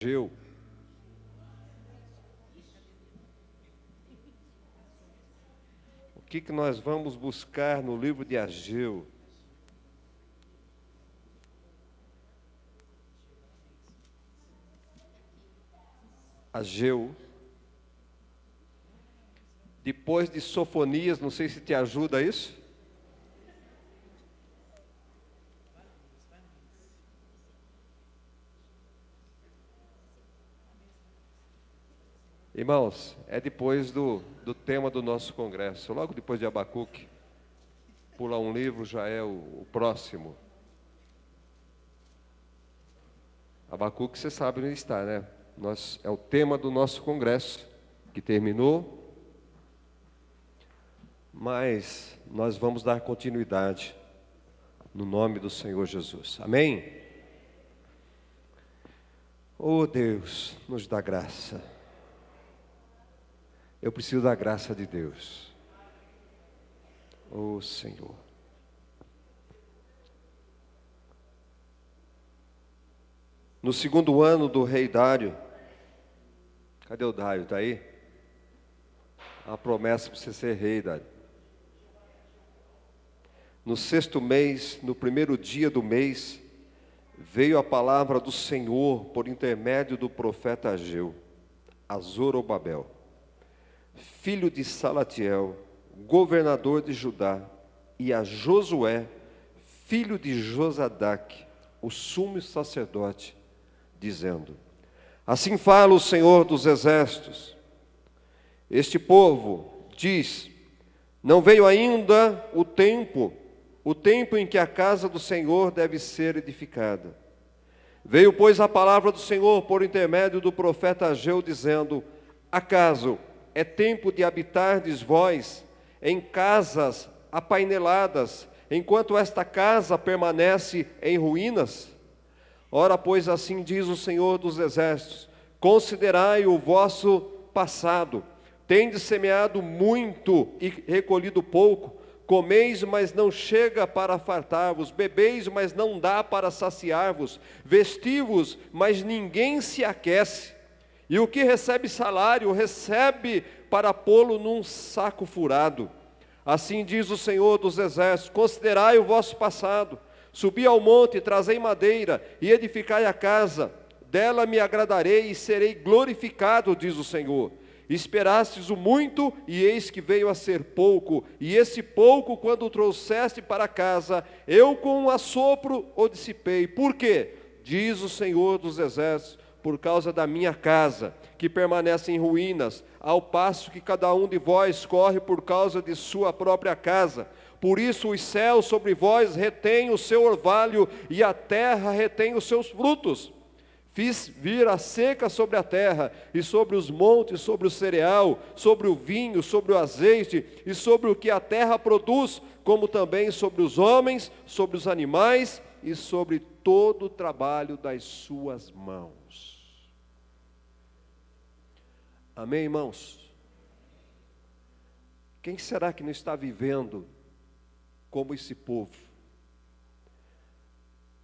Ageu. O que nós vamos buscar no livro de Ageu? Ageu. Depois de Sofonias, não sei se te ajuda isso. Irmãos, é depois do tema do nosso congresso, logo depois de Abacuque. Pular um livro já é o próximo. Abacuque, você sabe onde está, né? É o tema do nosso congresso, que terminou. Mas nós vamos dar continuidade no nome do Senhor Jesus. Amém? Oh Deus, nos dá graça. Eu preciso da graça de Deus. Oh Senhor. No segundo ano do rei Dário, cadê o Dário? Está aí? A promessa para você ser rei, Dário. No sexto mês, no primeiro dia do mês, veio a palavra do Senhor por intermédio do profeta Ageu, a Zorobabel, filho de Salatiel, governador de Judá, e a Josué, filho de Josadaque, o sumo sacerdote, dizendo: assim fala o Senhor dos exércitos, este povo diz, não veio ainda o tempo em que a casa do Senhor deve ser edificada. Veio, pois, a palavra do Senhor por intermédio do profeta Ageu, dizendo: acaso é tempo de habitardes vós em casas apaineladas, enquanto esta casa permanece em ruínas? Ora, pois, assim diz o Senhor dos exércitos: considerai o vosso passado, tendes semeado muito e recolhido pouco, comeis, mas não chega para fartar-vos, bebeis, mas não dá para saciar-vos, vesti-vos, mas ninguém se aquece. E o que recebe salário, recebe para pô-lo num saco furado. Assim diz o Senhor dos exércitos: considerai o vosso passado, subi ao monte, trazei madeira, e edificai a casa, dela me agradarei e serei glorificado, diz o Senhor. Esperastes o muito, e eis que veio a ser pouco, e esse pouco, quando o trouxeste para casa, eu com um assopro o dissipei. Por quê? Diz o Senhor dos exércitos: por causa da minha casa, que permanece em ruínas, ao passo que cada um de vós corre por causa de sua própria casa. Por isso os céus sobre vós retêm o seu orvalho, e a terra retém os seus frutos. Fiz vir a seca sobre a terra, e sobre os montes, sobre o cereal, sobre o vinho, sobre o azeite, e sobre o que a terra produz, como também sobre os homens, sobre os animais, e sobre todo o trabalho das suas mãos. Amém, irmãos? Quem será que não está vivendo como esse povo?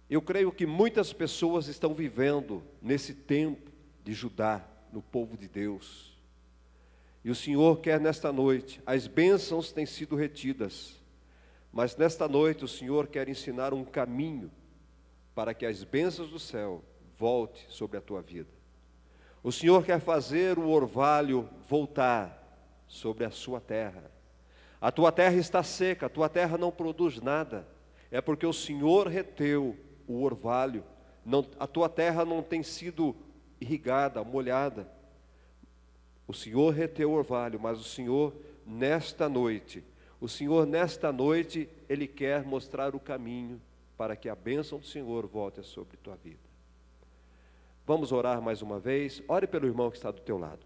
Eu creio que muitas pessoas estão vivendo nesse tempo de Judá, no povo de Deus. E o Senhor quer nesta noite, as bênçãos têm sido retidas, mas nesta noite o Senhor quer ensinar um caminho para que as bênçãos do céu voltem sobre a tua vida. O Senhor quer fazer o orvalho voltar sobre a sua terra. A tua terra está seca, a tua terra não produz nada, é porque o Senhor reteu o orvalho, a tua terra não tem sido irrigada, molhada. O Senhor reteu o orvalho, mas o Senhor nesta noite, Ele quer mostrar o caminho para que a bênção do Senhor volte sobre tua vida. Vamos orar mais uma vez. Ore pelo irmão que está do teu lado.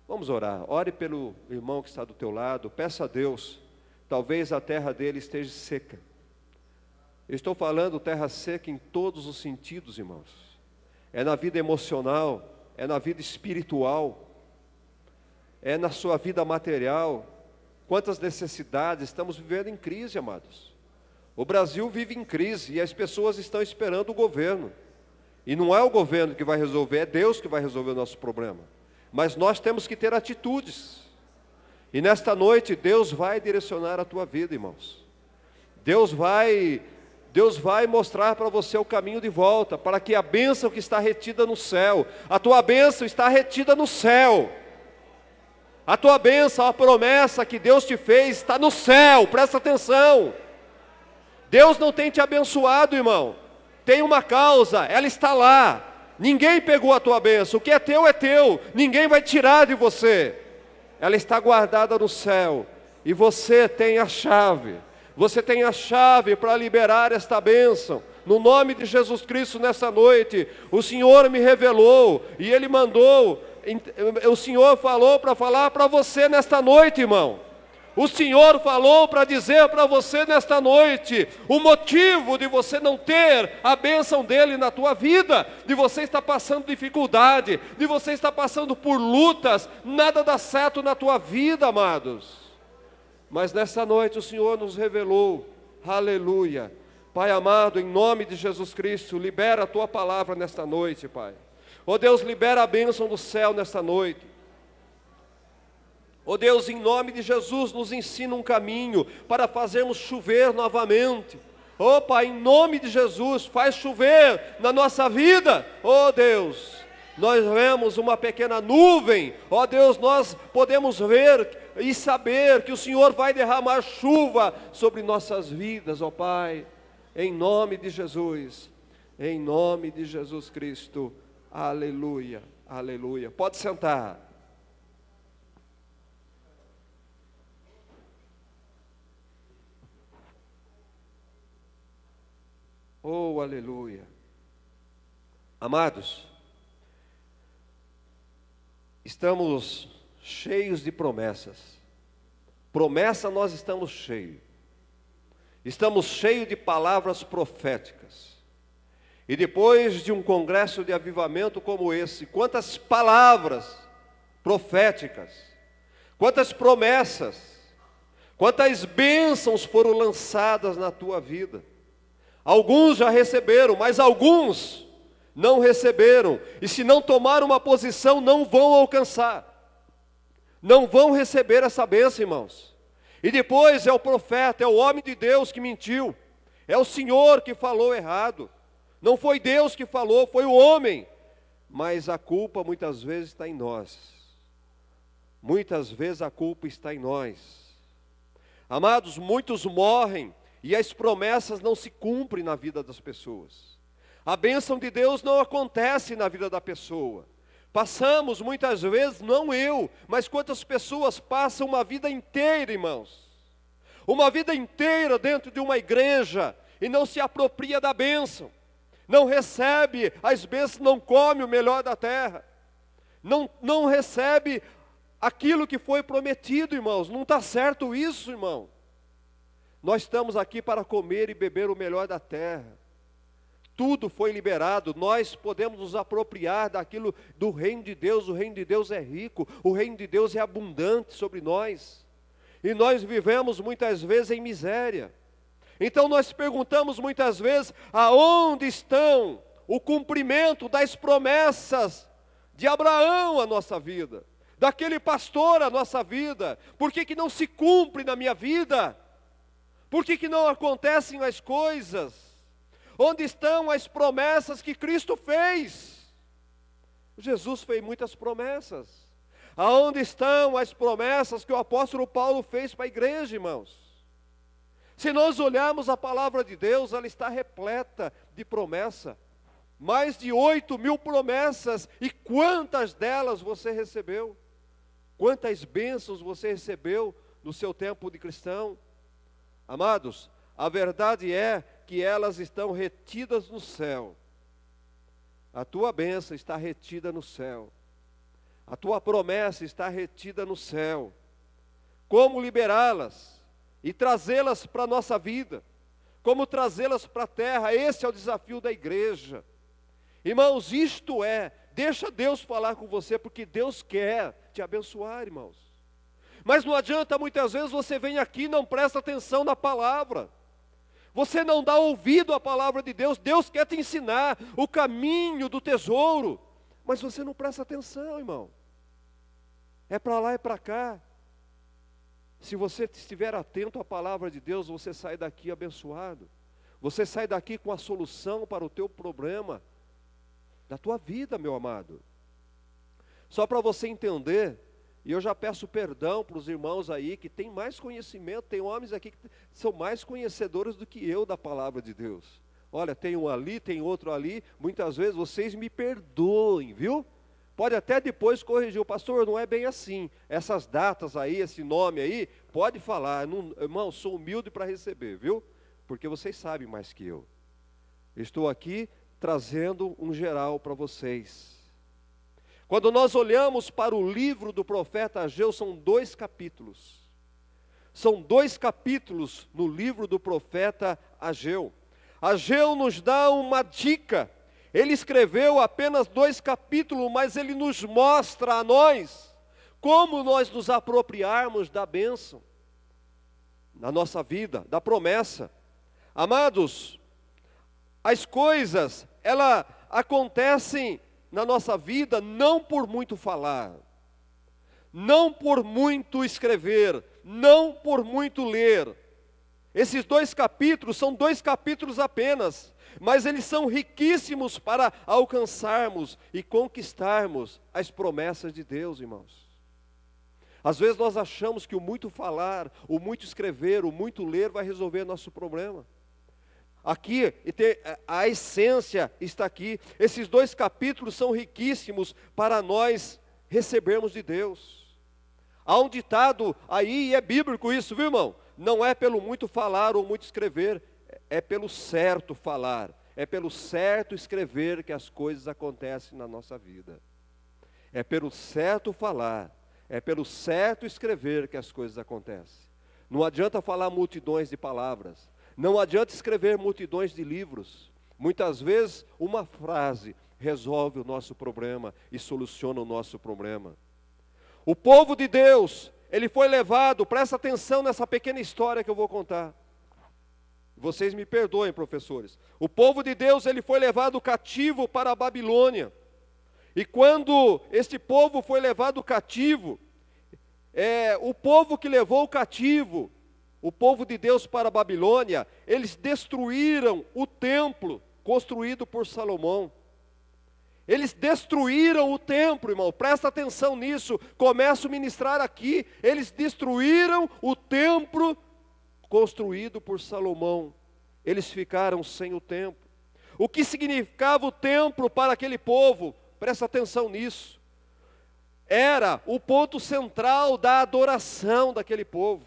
Vamos orar. Ore pelo irmão que está do teu lado. Peça a Deus. Talvez a terra dele esteja seca. Eu estou falando terra seca em todos os sentidos, irmãos. É na vida emocional, é na vida espiritual, é na sua vida material. Quantas necessidades, estamos vivendo em crise, amados. O Brasil vive em crise e as pessoas estão esperando o governo. E não é o governo que vai resolver, é Deus que vai resolver o nosso problema. Mas nós temos que ter atitudes. E nesta noite Deus vai direcionar a tua vida, irmãos. Deus vai mostrar para você o caminho de volta, para que a bênção que está retida no céu, a tua bênção está retida no céu. A tua bênção, a promessa que Deus te fez está no céu, presta atenção. Deus não tem te abençoado, irmão. Tem uma causa, ela está lá. Ninguém pegou a tua bênção, o que é teu, ninguém vai tirar de você. Ela está guardada no céu, e você tem a chave. Você tem a chave para liberar esta bênção. No nome de Jesus Cristo, nessa noite, o Senhor me revelou, e Ele mandou, o Senhor falou para falar para você nesta noite, irmão. O Senhor falou para dizer para você nesta noite, o motivo de você não ter a bênção dEle na tua vida, de você estar passando dificuldade, de você estar passando por lutas, nada dá certo na tua vida, amados. Mas nessa noite o Senhor nos revelou, aleluia. Pai amado, em nome de Jesus Cristo, libera a tua palavra nesta noite, Pai. Ó Deus, libera a bênção do céu nesta noite. Ó Deus, em nome de Jesus, nos ensina um caminho para fazermos chover novamente. Ó Pai, em nome de Jesus, faz chover na nossa vida. Ó Deus, nós vemos uma pequena nuvem. Ó Deus, nós podemos ver e saber que o Senhor vai derramar chuva sobre nossas vidas, ó Pai. Em nome de Jesus, em nome de Jesus Cristo. Aleluia, aleluia. Pode sentar. Oh, aleluia. Amados, estamos cheios de promessas. Promessa nós estamos cheios. Estamos cheios de palavras proféticas. E depois de um congresso de avivamento como esse, quantas palavras proféticas, quantas promessas, quantas bênçãos foram lançadas na tua vida. Alguns já receberam, mas alguns não receberam. E se não tomar uma posição, não vão alcançar. Não vão receber essa bênção, irmãos. E depois é o profeta, é o homem de Deus que mentiu. É o Senhor que falou errado. Não foi Deus que falou, foi o homem. Mas a culpa muitas vezes está em nós. Muitas vezes a culpa está em nós. Amados, muitos morrem e as promessas não se cumprem na vida das pessoas. A bênção de Deus não acontece na vida da pessoa. Passamos muitas vezes, não eu, mas quantas pessoas passam uma vida inteira, irmãos. Uma vida inteira dentro de uma igreja e não se apropria da bênção. Não recebe as bênçãos, não come o melhor da terra. Não recebe aquilo que foi prometido, irmãos. Não está certo isso, irmão. Nós estamos aqui para comer e beber o melhor da terra. Tudo foi liberado, nós podemos nos apropriar daquilo do reino de Deus. O reino de Deus é rico, o reino de Deus é abundante sobre nós. E nós vivemos muitas vezes em miséria. Então nós perguntamos muitas vezes, aonde estão o cumprimento das promessas de Abraão à nossa vida? Daquele pastor à nossa vida? Por que não se cumpre na minha vida? Por que não acontecem as coisas? Onde estão as promessas que Cristo fez? Jesus fez muitas promessas. Aonde estão as promessas que o apóstolo Paulo fez para a igreja, irmãos? Se nós olharmos a palavra de Deus, ela está repleta de promessa. Mais de 8.000 promessas. E quantas delas você recebeu? Quantas bênçãos você recebeu no seu tempo de cristão? Amados, a verdade é que elas estão retidas no céu. A tua bênção está retida no céu. A tua promessa está retida no céu. Como liberá-las e trazê-las para a nossa vida? Como trazê-las para a terra? Esse é o desafio da igreja. Irmãos, isto é, deixa Deus falar com você, porque Deus quer te abençoar, irmãos. Mas não adianta, muitas vezes você vem aqui e não presta atenção na palavra. Você não dá ouvido à palavra de Deus. Deus quer te ensinar o caminho do tesouro, mas você não presta atenção, irmão. É para lá e para cá. Se você estiver atento à palavra de Deus, você sai daqui abençoado. Você sai daqui com a solução para o teu problema da tua vida, meu amado. Só para você entender, e eu já peço perdão para os irmãos aí que têm mais conhecimento, tem homens aqui que são mais conhecedores do que eu da palavra de Deus. Olha, tem um ali, tem outro ali, muitas vezes vocês me perdoem, viu? Pode até depois corrigir, o pastor, não é bem assim. Essas datas aí, esse nome aí, pode falar. Não, irmão, sou humilde para receber, viu? Porque vocês sabem mais que eu. Estou aqui trazendo um geral para vocês. Quando nós olhamos para o livro do profeta Ageu, são 2 capítulos. São 2 capítulos no livro do profeta Ageu. Ageu nos dá uma dica. Ele escreveu apenas 2 capítulos, mas ele nos mostra a nós como nós nos apropriarmos da bênção na nossa vida, da promessa. Amados, as coisas, elas acontecem na nossa vida não por muito falar, não por muito escrever, não por muito ler. Esses 2 capítulos são 2 capítulos apenas, mas eles são riquíssimos para alcançarmos e conquistarmos as promessas de Deus, irmãos. Às vezes nós achamos que o muito falar, o muito escrever, o muito ler vai resolver nosso problema. Aqui, a essência está aqui. Esses 2 capítulos são riquíssimos para nós recebermos de Deus. Há um ditado aí, e é bíblico isso, viu, irmão? Não é pelo muito falar ou muito escrever, é pelo certo falar, é pelo certo escrever que as coisas acontecem na nossa vida. É pelo certo falar, é pelo certo escrever que as coisas acontecem. Não adianta falar multidões de palavras, não adianta escrever multidões de livros. Muitas vezes uma frase resolve o nosso problema e soluciona o nosso problema. O povo de Deus, ele foi levado, presta atenção nessa pequena história que eu vou contar. Vocês me perdoem, professores. O povo de Deus, ele foi levado cativo para a Babilônia. E quando este povo foi levado cativo, o povo que levou cativo, o povo de Deus para a Babilônia, eles destruíram o templo construído por Salomão. Eles destruíram o templo, irmão, presta atenção nisso, começo a ministrar aqui. Eles destruíram o templo construído por Salomão. Eles ficaram sem o templo. O que significava o templo para aquele povo? Presta atenção nisso. Era o ponto central da adoração daquele povo.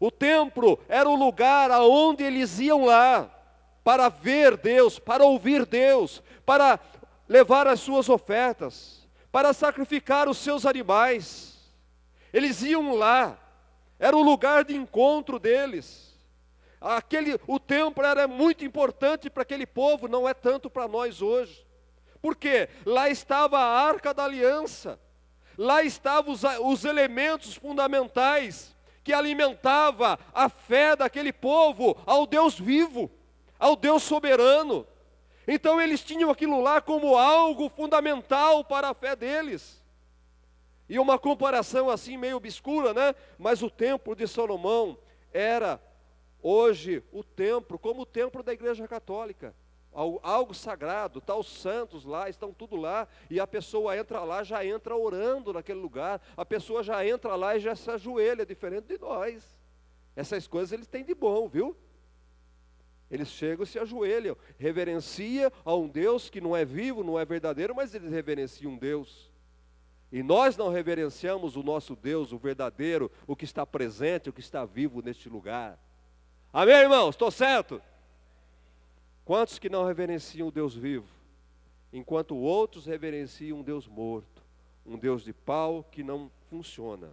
O templo era o lugar aonde eles iam lá para ver Deus, para ouvir Deus, para levar as suas ofertas, para sacrificar os seus animais. Eles iam lá, era o lugar de encontro deles. O templo era muito importante para aquele povo, não é tanto para nós hoje. Por quê? Lá estava a Arca da Aliança, lá estavam os elementos fundamentais que alimentava a fé daquele povo ao Deus vivo, ao Deus soberano. Então eles tinham aquilo lá como algo fundamental para a fé deles. E uma comparação assim meio obscura, né? Mas o templo de Salomão era hoje o templo, como o templo da Igreja Católica. Algo sagrado, tá os santos lá, estão tudo lá, e a pessoa entra lá, já entra orando naquele lugar, a pessoa já entra lá e já se ajoelha, diferente de nós. Essas coisas eles têm de bom, viu? Eles chegam e se ajoelham, reverenciam a um Deus que não é vivo, não é verdadeiro, mas eles reverenciam um Deus. E nós não reverenciamos o nosso Deus, o verdadeiro, o que está presente, o que está vivo neste lugar. Amém, irmãos? Estou certo? Quantos que não reverenciam o Deus vivo, enquanto outros reverenciam um Deus morto, um Deus de pau que não funciona.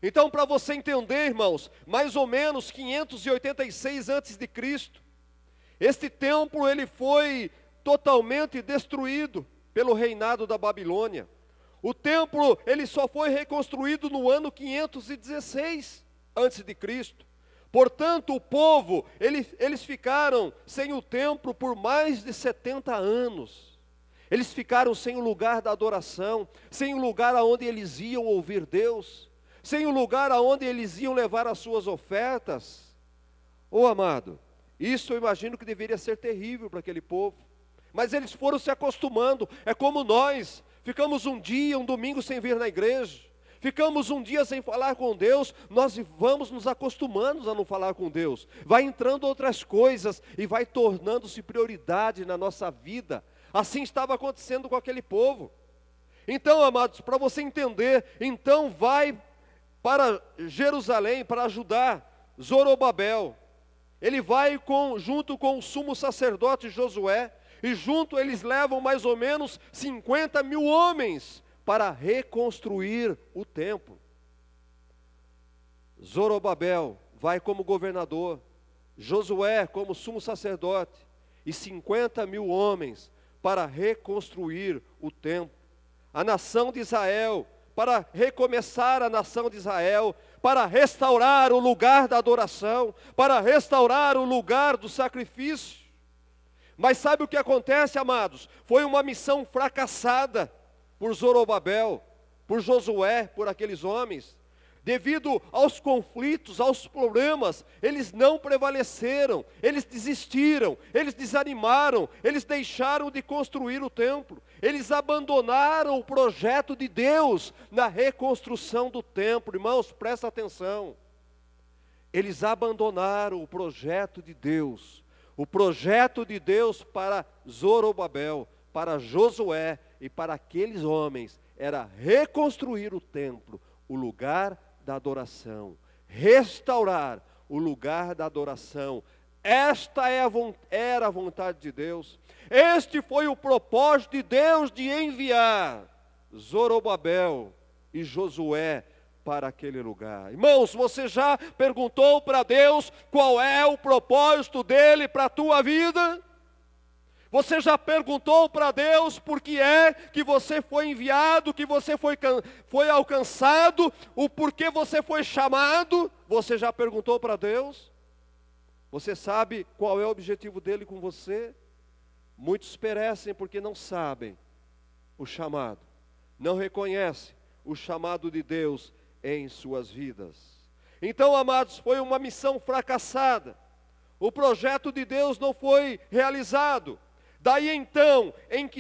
Então, para você entender, irmãos, mais ou menos 586 a.C., este templo ele foi totalmente destruído pelo reinado da Babilônia. O templo ele só foi reconstruído no ano 516 a.C., Portanto, o povo, eles ficaram sem o templo por mais de 70 anos. Eles ficaram sem o lugar da adoração, sem o lugar aonde eles iam ouvir Deus, sem o lugar aonde eles iam levar as suas ofertas. Ô amado, isso eu imagino que deveria ser terrível para aquele povo. Mas eles foram se acostumando. É como nós, ficamos um dia, um domingo sem vir na igreja. Ficamos um dia sem falar com Deus, nós vamos nos acostumando a não falar com Deus. Vai entrando outras coisas e vai tornando-se prioridade na nossa vida. Assim estava acontecendo com aquele povo. Então, amados, para você entender, então vai para Jerusalém para ajudar Zorobabel. Ele vai junto com o sumo sacerdote Josué, e junto eles levam mais ou menos 50 mil homens para reconstruir o templo. Zorobabel vai como governador, Josué como sumo sacerdote, e 50 mil homens para reconstruir o templo. A nação de Israel, para recomeçar a nação de Israel, para restaurar o lugar da adoração, para restaurar o lugar do sacrifício. Mas sabe o que acontece, amados? Foi uma missão fracassada por Zorobabel, por Josué, por aqueles homens. Devido aos conflitos, aos problemas, eles não prevaleceram, eles desistiram, eles desanimaram, eles deixaram de construir o templo, eles abandonaram o projeto de Deus na reconstrução do templo. Irmãos, presta atenção, eles abandonaram o projeto de Deus. O projeto de Deus para Zorobabel, para Josué e para aqueles homens era reconstruir o templo, o lugar da adoração, restaurar o lugar da adoração. Esta era a vontade de Deus. Este foi o propósito de Deus de enviar Zorobabel e Josué para aquele lugar. Irmãos, você já perguntou para Deus qual é o propósito dele para a tua vida? Você já perguntou para Deus por que é que você foi enviado, que você foi alcançado, o porquê você foi chamado? Você já perguntou para Deus? Você sabe qual é o objetivo dele com você? Muitos perecem porque não sabem o chamado, não reconhecem o chamado de Deus em suas vidas. Então, amados, foi uma missão fracassada. O projeto de Deus não foi realizado. Daí então,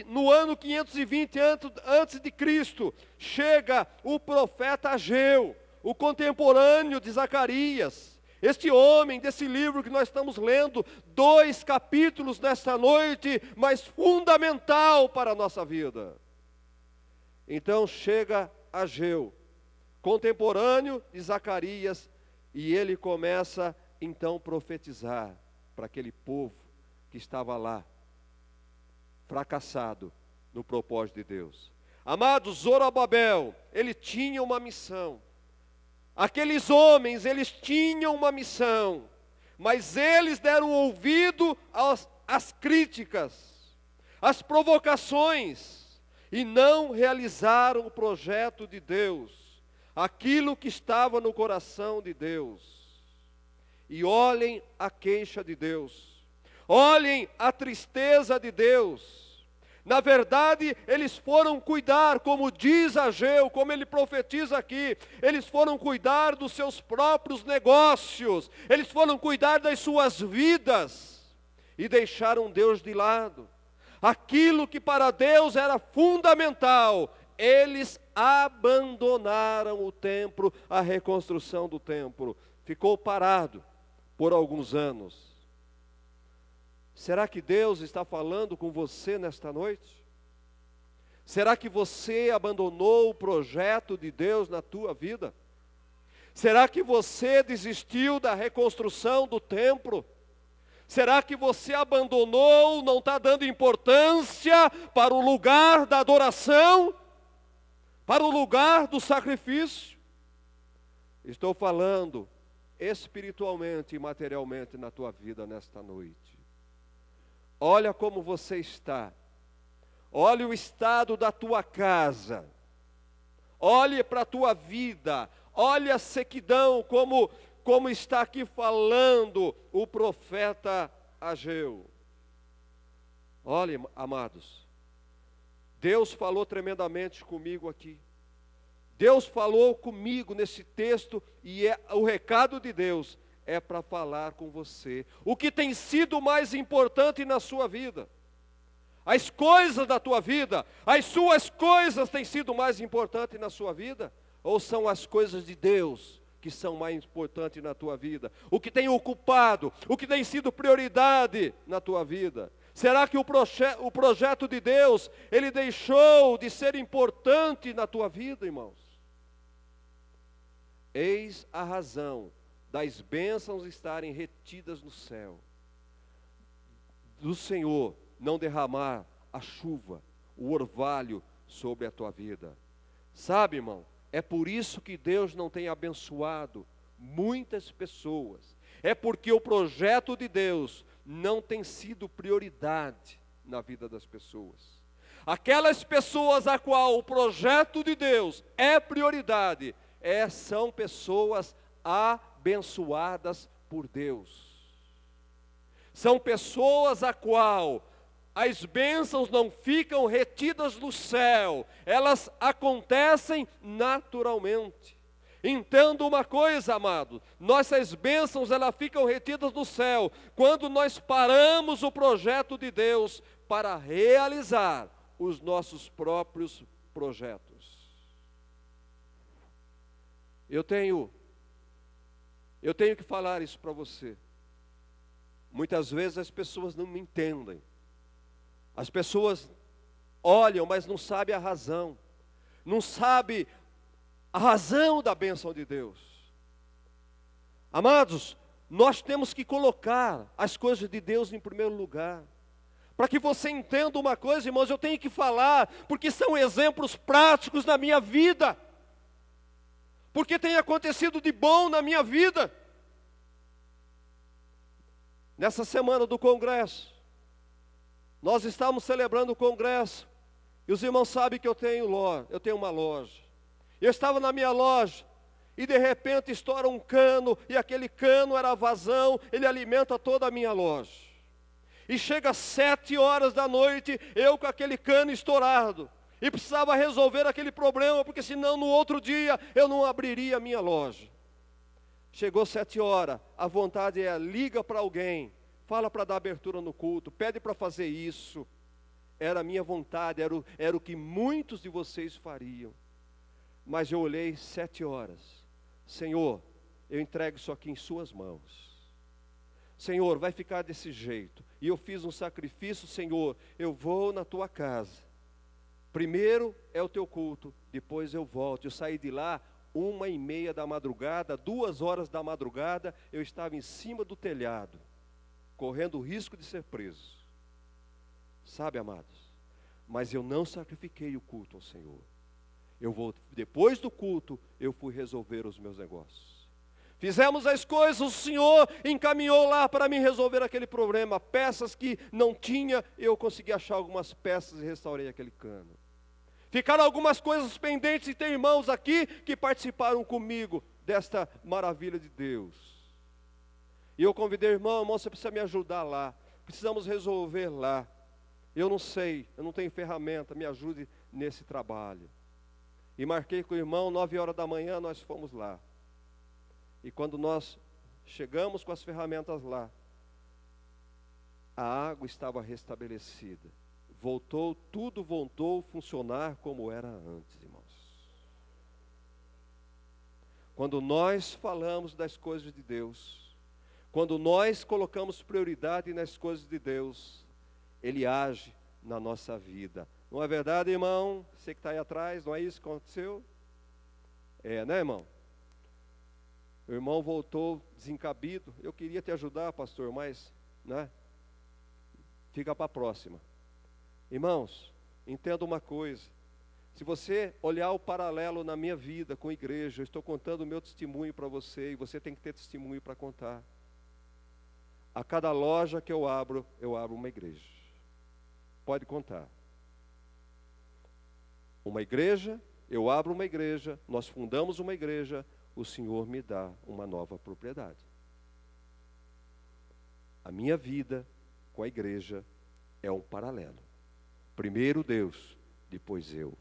no ano 520 antes de Cristo, chega o profeta Ageu, o contemporâneo de Zacarias. Este homem desse livro que nós estamos lendo, 2 capítulos nesta noite, mas fundamental para a nossa vida. Então chega Ageu, contemporâneo de Zacarias, e ele começa então a profetizar para aquele povo que estava lá, fracassado no propósito de Deus. Amados, Zorobabel, ele tinha uma missão. Aqueles homens, eles tinham uma missão, mas eles deram ouvido às críticas, às provocações, e não realizaram o projeto de Deus, aquilo que estava no coração de Deus. E olhem a queixa de Deus, olhem a tristeza de Deus. Na verdade, eles foram cuidar, como diz Ageu, como ele profetiza aqui, eles foram cuidar dos seus próprios negócios, eles foram cuidar das suas vidas, e deixaram Deus de lado. Aquilo que para Deus era fundamental, eles abandonaram o templo, a reconstrução do templo. Ficou parado por alguns anos. Será que Deus está falando com você nesta noite? Será que você abandonou o projeto de Deus na tua vida? Será que você desistiu da reconstrução do templo? Será que você abandonou, não está dando importância para o lugar da adoração? Para o lugar do sacrifício? Estou falando espiritualmente e materialmente na tua vida nesta noite. Olha como você está. Olhe o estado da tua casa. Olhe para a tua vida. Olhe a sequidão, como como está aqui falando o profeta Ageu. Olha, amados, Deus falou tremendamente comigo aqui. Deus falou comigo nesse texto e o recado de Deus é para falar com você. O que tem sido mais importante na sua vida? As coisas da tua vida, as suas coisas têm sido mais importantes na sua vida? Ou são as coisas de Deus que são mais importantes na tua vida? O que tem ocupado, o que tem sido prioridade na tua vida? Será que o projeto de Deus, ele deixou de ser importante na tua vida, irmãos? Eis a razão das bênçãos estarem retidas no céu, do Senhor não derramar a chuva, o orvalho sobre a tua vida. Sabe, irmão, é por isso que Deus não tem abençoado muitas pessoas. É porque o projeto de Deus não tem sido prioridade na vida das pessoas. Aquelas pessoas a qual o projeto de Deus é prioridade, são pessoas abençoadas por Deus. São pessoas a qual as bênçãos não ficam retidas no céu, elas acontecem naturalmente. Entenda uma coisa, amado, nossas bênçãos elas ficam retidas no céu quando nós paramos o projeto de Deus para realizar os nossos próprios projetos. Eu tenho que falar isso para você. Muitas vezes as pessoas não me entendem. As pessoas olham, mas não sabem a razão. Não sabem a razão da bênção de Deus. Amados, nós temos que colocar as coisas de Deus em primeiro lugar. Para que você entenda uma coisa, irmãos, eu tenho que falar, porque são exemplos práticos na minha vida. Porque tem acontecido de bom na minha vida. Nessa semana do congresso, nós estávamos celebrando o congresso, e os irmãos sabem que eu tenho uma loja. Eu estava na minha loja, e de repente estoura um cano, e aquele cano era vazão, ele alimenta toda a minha loja. E chega às 7 horas da noite, eu com aquele cano estourado, e precisava resolver aquele problema, porque senão no outro dia eu não abriria a minha loja. Chegou 7 horas, a vontade é, liga para alguém, fala para dar abertura no culto, pede para fazer isso. Era a minha vontade, era o que muitos de vocês fariam. Mas eu olhei 7 horas, Senhor, eu entrego isso aqui em suas mãos. Senhor, vai ficar desse jeito. E eu fiz um sacrifício, Senhor, eu vou na tua casa. Primeiro é o teu culto, depois eu volto. Eu saí de lá 1h30 da madrugada, 2 horas da madrugada, eu estava em cima do telhado, correndo o risco de ser preso. Sabe, amados, mas eu não sacrifiquei o culto ao Senhor. Depois do culto, eu fui resolver os meus negócios. Fizemos as coisas, o Senhor encaminhou lá para mim resolver aquele problema. Peças que não tinha, eu consegui achar algumas peças e restaurei aquele cano. Ficaram algumas coisas pendentes e tem irmãos aqui que participaram comigo desta maravilha de Deus. E eu convidei o irmão, você precisa me ajudar lá. Precisamos resolver lá. Eu não sei, eu não tenho ferramenta, me ajude nesse trabalho. E marquei com o irmão, 9 horas da manhã nós fomos lá. E quando nós chegamos com as ferramentas lá, a água estava restabelecida. Tudo voltou a funcionar como era antes, irmãos. Quando nós falamos das coisas de Deus, quando nós colocamos prioridade nas coisas de Deus, Ele age na nossa vida. Não é verdade, irmão? Você que está aí atrás, não é isso que aconteceu? É, né, irmão? O irmão voltou desencabido. Eu queria te ajudar, pastor, mas, né? Fica para a próxima. Irmãos, entenda uma coisa. Se você olhar o paralelo na minha vida com a igreja, eu estou contando o meu testemunho para você, e você tem que ter testemunho para contar. A cada loja que eu abro uma igreja. Pode contar. Uma igreja, eu abro uma igreja, nós fundamos uma igreja, o Senhor me dá uma nova propriedade. A minha vida com a igreja é um paralelo. Primeiro Deus, depois eu.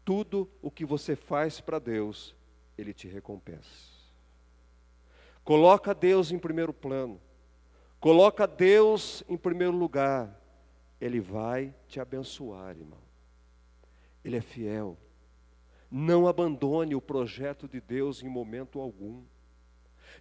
Tudo o que você faz para Deus, Ele te recompensa. Coloca Deus em primeiro plano. Coloca Deus em primeiro lugar. Ele vai te abençoar, irmão. Ele é fiel. Não abandone o projeto de Deus em momento algum.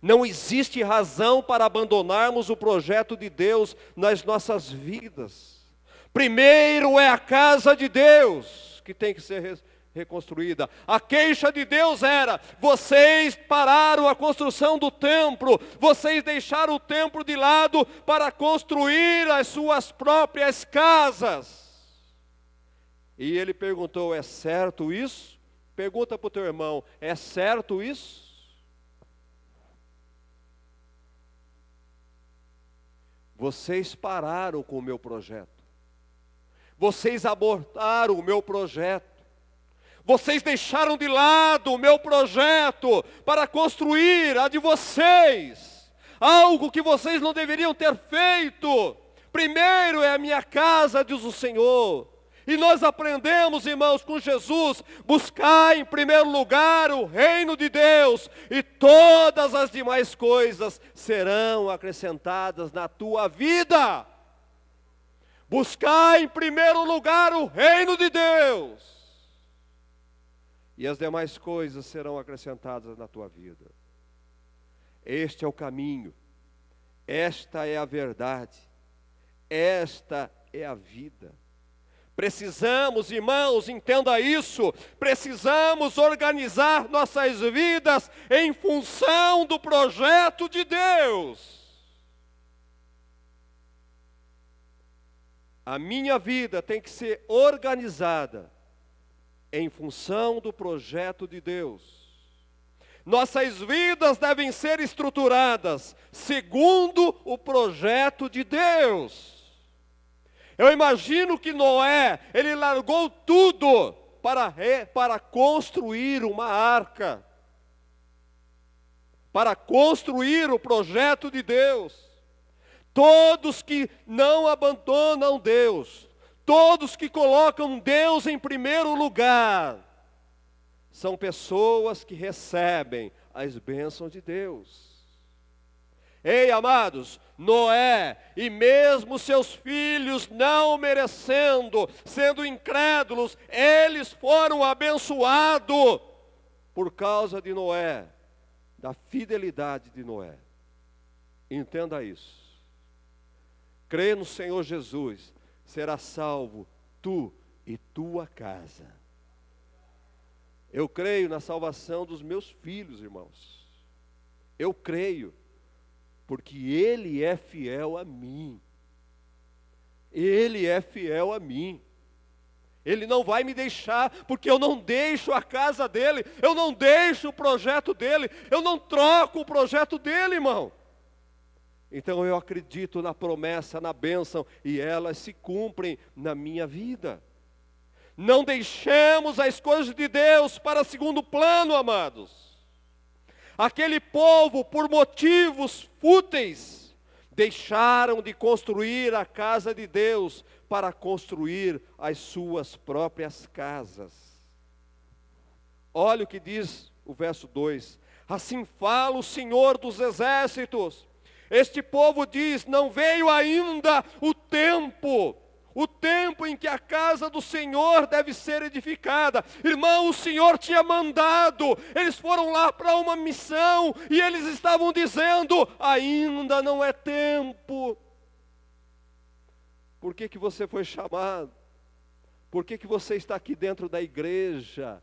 Não existe razão para abandonarmos o projeto de Deus nas nossas vidas. Primeiro é a casa de Deus que tem que ser reconstruída. A queixa de Deus era: vocês pararam a construção do templo, vocês deixaram o templo de lado para construir as suas próprias casas. E ele perguntou: é certo isso? Pergunta para o teu irmão: é certo isso? Vocês pararam com o meu projeto. Vocês abortaram o meu projeto. Vocês deixaram de lado o meu projeto para construir a de vocês. Algo que vocês não deveriam ter feito. Primeiro é a minha casa, diz o Senhor. E nós aprendemos, irmãos, com Jesus: buscar em primeiro lugar o reino de Deus, e todas as demais coisas serão acrescentadas na tua vida. Buscar em primeiro lugar o reino de Deus, e as demais coisas serão acrescentadas na tua vida. Este é o caminho, esta é a verdade, esta é a vida. Precisamos, irmãos, entenda isso, precisamos organizar nossas vidas em função do projeto de Deus. A minha vida tem que ser organizada em função do projeto de Deus. Nossas vidas devem ser estruturadas segundo o projeto de Deus. Eu imagino que Noé, ele largou tudo para construir uma arca, para construir o projeto de Deus. Todos que não abandonam Deus, todos que colocam Deus em primeiro lugar, são pessoas que recebem as bênçãos de Deus. Ei, amados, Noé e mesmo seus filhos não merecendo, sendo incrédulos, eles foram abençoados por causa de Noé, da fidelidade de Noé. Entenda isso. Crê no Senhor Jesus, será salvo tu e tua casa. Eu creio na salvação dos meus filhos, irmãos. Eu creio. Porque Ele é fiel a mim. Ele é fiel a mim. Ele não vai me deixar, porque eu não deixo a casa dEle, eu não deixo o projeto dEle, eu não troco o projeto dEle, irmão. Então eu acredito na promessa, na bênção, e elas se cumprem na minha vida. Não deixemos as coisas de Deus para segundo plano, amados. Aquele povo, por motivos fúteis, deixaram de construir a casa de Deus para construir as suas próprias casas. Olha o que diz o verso 2. Assim fala o Senhor dos exércitos. Este povo diz: não veio ainda o tempo em que a casa do Senhor deve ser edificada. Irmão, o Senhor tinha mandado, eles foram lá para uma missão, e eles estavam dizendo: ainda não é tempo. Por que você foi chamado? Por que você está aqui dentro da igreja?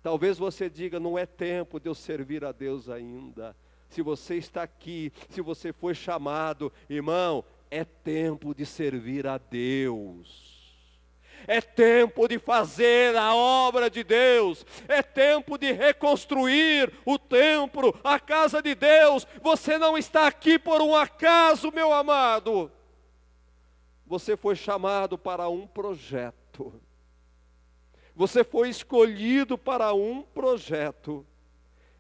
Talvez você diga: não é tempo de eu servir a Deus ainda. Se você está aqui, se você foi chamado, irmão, é tempo de servir a Deus. É tempo de fazer a obra de Deus. É tempo de reconstruir o templo, a casa de Deus. Você não está aqui por um acaso, meu amado. Você foi chamado para um projeto. Você foi escolhido para um projeto.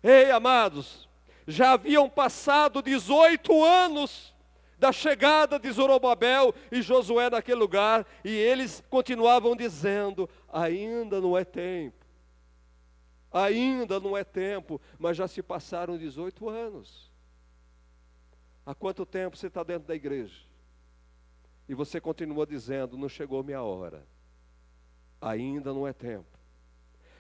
Ei, amados, já haviam passado 18 anos da chegada de Zorobabel e Josué naquele lugar, e eles continuavam dizendo: ainda não é tempo, ainda não é tempo, mas já se passaram 18 anos. Há quanto tempo você está dentro da igreja? E você continua dizendo: não chegou minha hora, ainda não é tempo.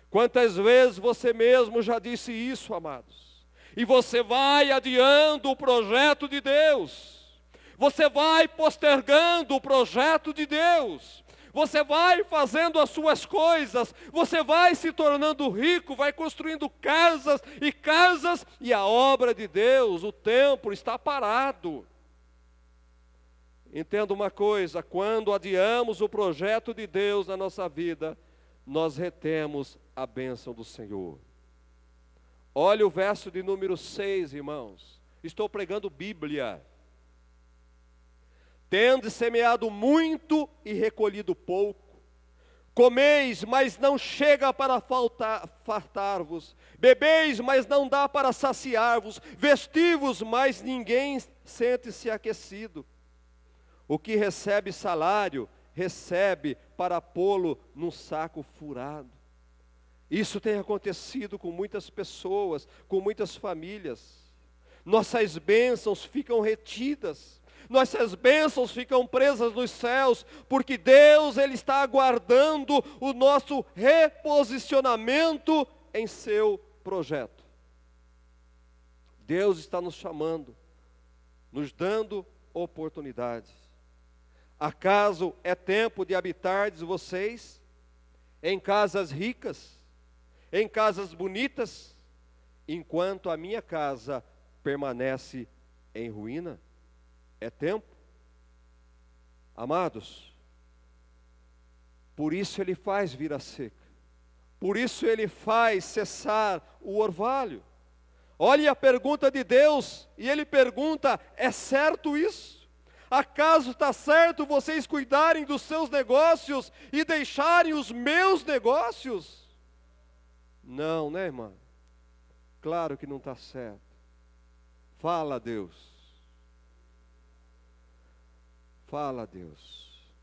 Quantas vezes você mesmo já disse isso, amados? E você vai adiando o projeto de Deus, você vai postergando o projeto de Deus, você vai fazendo as suas coisas, você vai se tornando rico, vai construindo casas, e a obra de Deus, o templo, está parado. Entenda uma coisa: quando adiamos o projeto de Deus na nossa vida, nós retemos a bênção do Senhor. Olha o verso de número 6, irmãos. Estou pregando Bíblia. Tendes semeado muito e recolhido pouco. Comeis, mas não chega para fartar-vos. Bebeis, mas não dá para saciar-vos. Vestivos, mas ninguém sente-se aquecido. O que recebe salário, recebe para pô-lo num saco furado. Isso tem acontecido com muitas pessoas, com muitas famílias. Nossas bênçãos ficam retidas, nossas bênçãos ficam presas nos céus, porque Deus, Ele está aguardando o nosso reposicionamento em seu projeto. Deus está nos chamando, nos dando oportunidades. Acaso é tempo de habitardes vocês em casas ricas, em casas bonitas, enquanto a minha casa permanece em ruína? É tempo? Amados, por isso Ele faz vir a seca, por isso Ele faz cessar o orvalho. Olhe a pergunta de Deus, e Ele pergunta: é certo isso? Acaso está certo vocês cuidarem dos seus negócios e deixarem os meus negócios? Não, né, irmã? Claro que não está certo. Fala a Deus. Fala a Deus.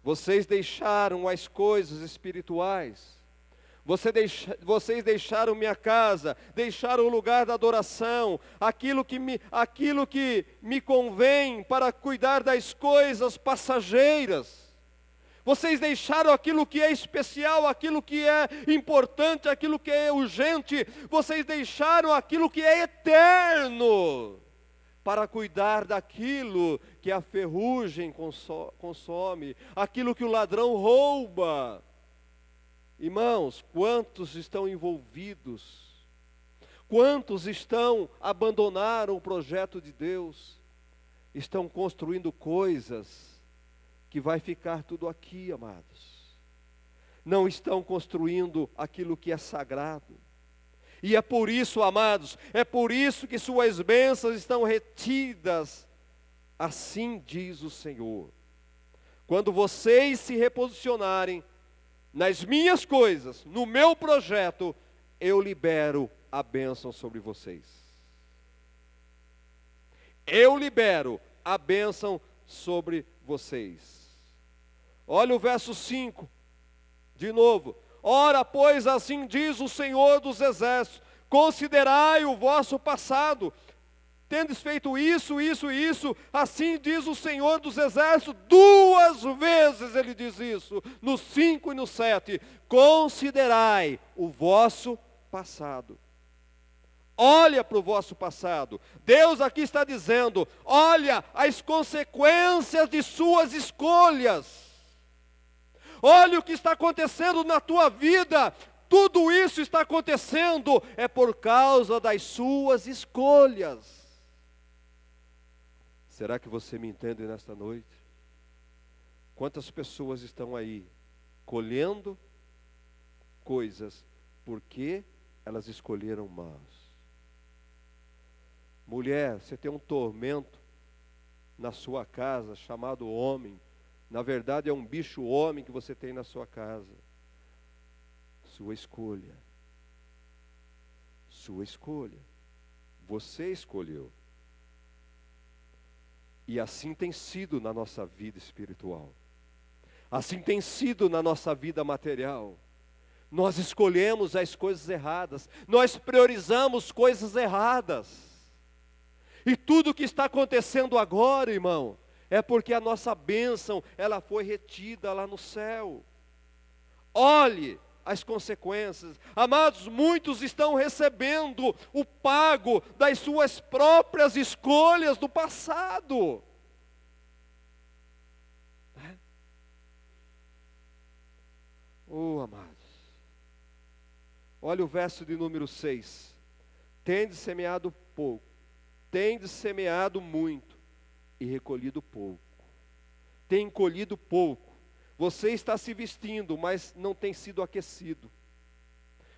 Vocês deixaram as coisas espirituais. Vocês deixaram minha casa, deixaram o lugar da adoração, aquilo que me convém para cuidar das coisas passageiras. Vocês deixaram aquilo que é especial, aquilo que é importante, aquilo que é urgente. Vocês deixaram aquilo que é eterno para cuidar daquilo que a ferrugem consome, aquilo que o ladrão rouba. Irmãos, quantos estão envolvidos? Quantos abandonaram o projeto de Deus? Estão construindo coisas que vai ficar tudo aqui, amados. Não estão construindo aquilo que é sagrado. E é por isso, amados, é por isso que suas bênçãos estão retidas. Assim diz o Senhor. Quando vocês se reposicionarem nas minhas coisas, no meu projeto, eu libero a bênção sobre vocês. Eu libero a bênção sobre vocês. Olha o verso 5, de novo. Ora, pois, assim diz o Senhor dos Exércitos: considerai o vosso passado. Tendes feito isso, isso e isso, assim diz o Senhor dos Exércitos. 2 vezes ele diz isso, no 5 e no 7. Considerai o vosso passado. Olha para o vosso passado. Deus aqui está dizendo: olha as consequências de suas escolhas. Olha o que está acontecendo na tua vida. Tudo isso está acontecendo é por causa das suas escolhas. Será que você me entende nesta noite? Quantas pessoas estão aí colhendo coisas porque elas escolheram mal? Mulher, você tem um tormento na sua casa chamado homem. Na verdade é um bicho homem que você tem na sua casa. Sua escolha. Sua escolha. Você escolheu. E assim tem sido na nossa vida espiritual. Assim tem sido na nossa vida material. Nós escolhemos as coisas erradas. Nós priorizamos coisas erradas. E tudo que está acontecendo agora, irmão, é porque a nossa bênção, ela foi retida lá no céu. Olhe as consequências. Amados, muitos estão recebendo o pago das suas próprias escolhas do passado. Oh, amados. Olha o verso de número 6. Tendes semeado pouco, tendes semeado muito e recolhido pouco. Tem colhido pouco. Você está se vestindo, mas não tem sido aquecido.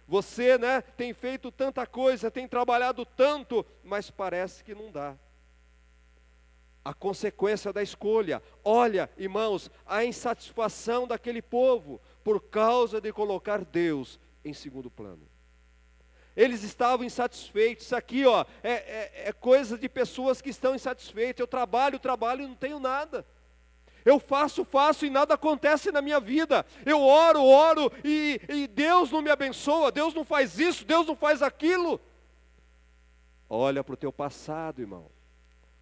Você, tem feito tanta coisa, tem trabalhado tanto, mas parece que não dá. A consequência da escolha. Olha, irmãos, a insatisfação daquele povo por causa de colocar Deus em segundo plano. Eles estavam insatisfeitos. Isso aqui, é coisa de pessoas que estão insatisfeitas. Eu trabalho e não tenho nada. Eu faço e nada acontece na minha vida. Eu oro e Deus não me abençoa. Deus não faz isso, Deus não faz aquilo. Olha para o teu passado, irmão.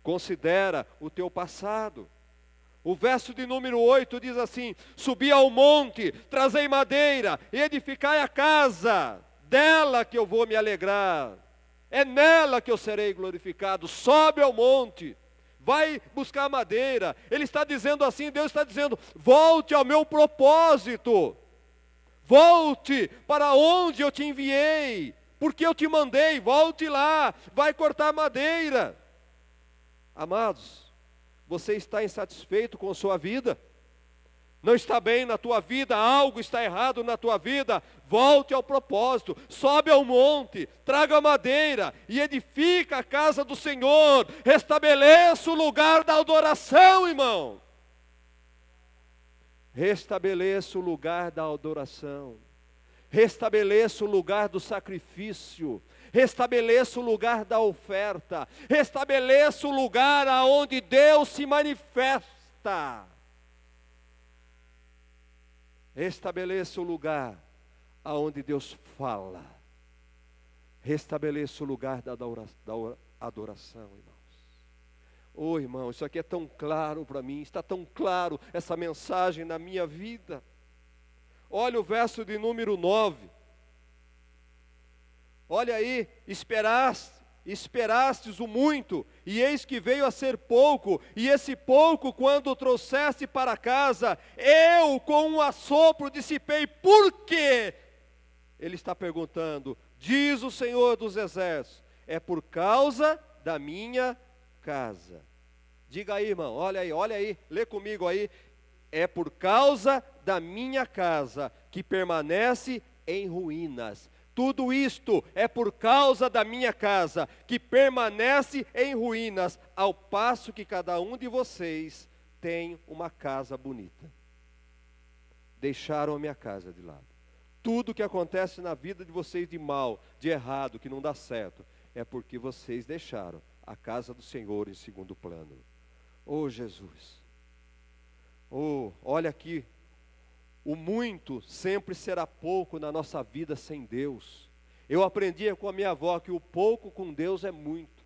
Considera o teu passado. O verso de número 8 diz assim: subi ao monte, trazei madeira, e edificai a casa, dela que eu vou me alegrar. É nela que eu serei glorificado. Sobe ao monte, vai buscar madeira. Ele está dizendo assim, Deus está dizendo: volte ao meu propósito. Volte para onde eu te enviei, porque eu te mandei. Volte lá, vai cortar madeira. Amados, você está insatisfeito com a sua vida? Não está bem na tua vida, algo está errado na tua vida? Volte ao propósito, sobe ao monte, traga madeira e edifica a casa do Senhor. Restabeleça o lugar da adoração, irmão. Restabeleça o lugar da adoração. Restabeleça o lugar do sacrifício. Restabeleça o lugar da oferta. Restabeleça o lugar aonde Deus se manifesta. Restabeleça o lugar aonde Deus fala. Restabeleça o lugar da adoração, irmãos. Oh, irmão, isso aqui é tão claro para mim. Está tão claro essa mensagem na minha vida. Olha o verso de número 9. Olha aí, esperastes o muito, e eis que veio a ser pouco, e esse pouco, quando o trouxeste para casa, eu com um assopro dissipei. Por quê? Ele está perguntando, diz o Senhor dos Exércitos, é por causa da minha casa. Diga aí, irmão, olha aí, lê comigo aí. É por causa da minha casa, que permanece em ruínas. Tudo isto é por causa da minha casa, que permanece em ruínas, ao passo que cada um de vocês tem uma casa bonita. Deixaram a minha casa de lado. Tudo que acontece na vida de vocês de mal, de errado, que não dá certo, é porque vocês deixaram a casa do Senhor em segundo plano. Oh, Jesus! Oh, olha aqui. O muito sempre será pouco na nossa vida sem Deus. Eu aprendia com a minha avó que o pouco com Deus é muito.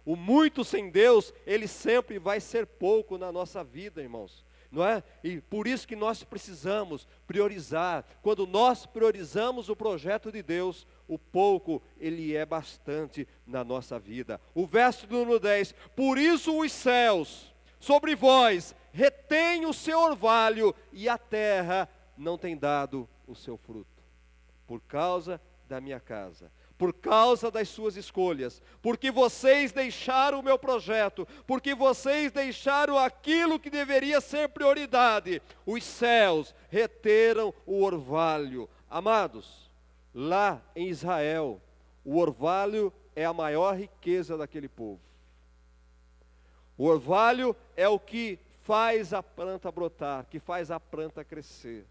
O muito sem Deus, ele sempre vai ser pouco na nossa vida, irmãos. Não é? E por isso que nós precisamos priorizar. Quando nós priorizamos o projeto de Deus, o pouco, ele é bastante na nossa vida. O verso do número 10. Por isso os céus sobre vós retém o seu orvalho, e a terra não tem dado o seu fruto. Por causa da minha casa, por causa das suas escolhas, porque vocês deixaram o meu projeto, porque vocês deixaram aquilo que deveria ser prioridade, os céus reteram o orvalho. Amados, lá em Israel, o orvalho é a maior riqueza daquele povo. O orvalho é o que faz a planta brotar, que faz a planta crescer.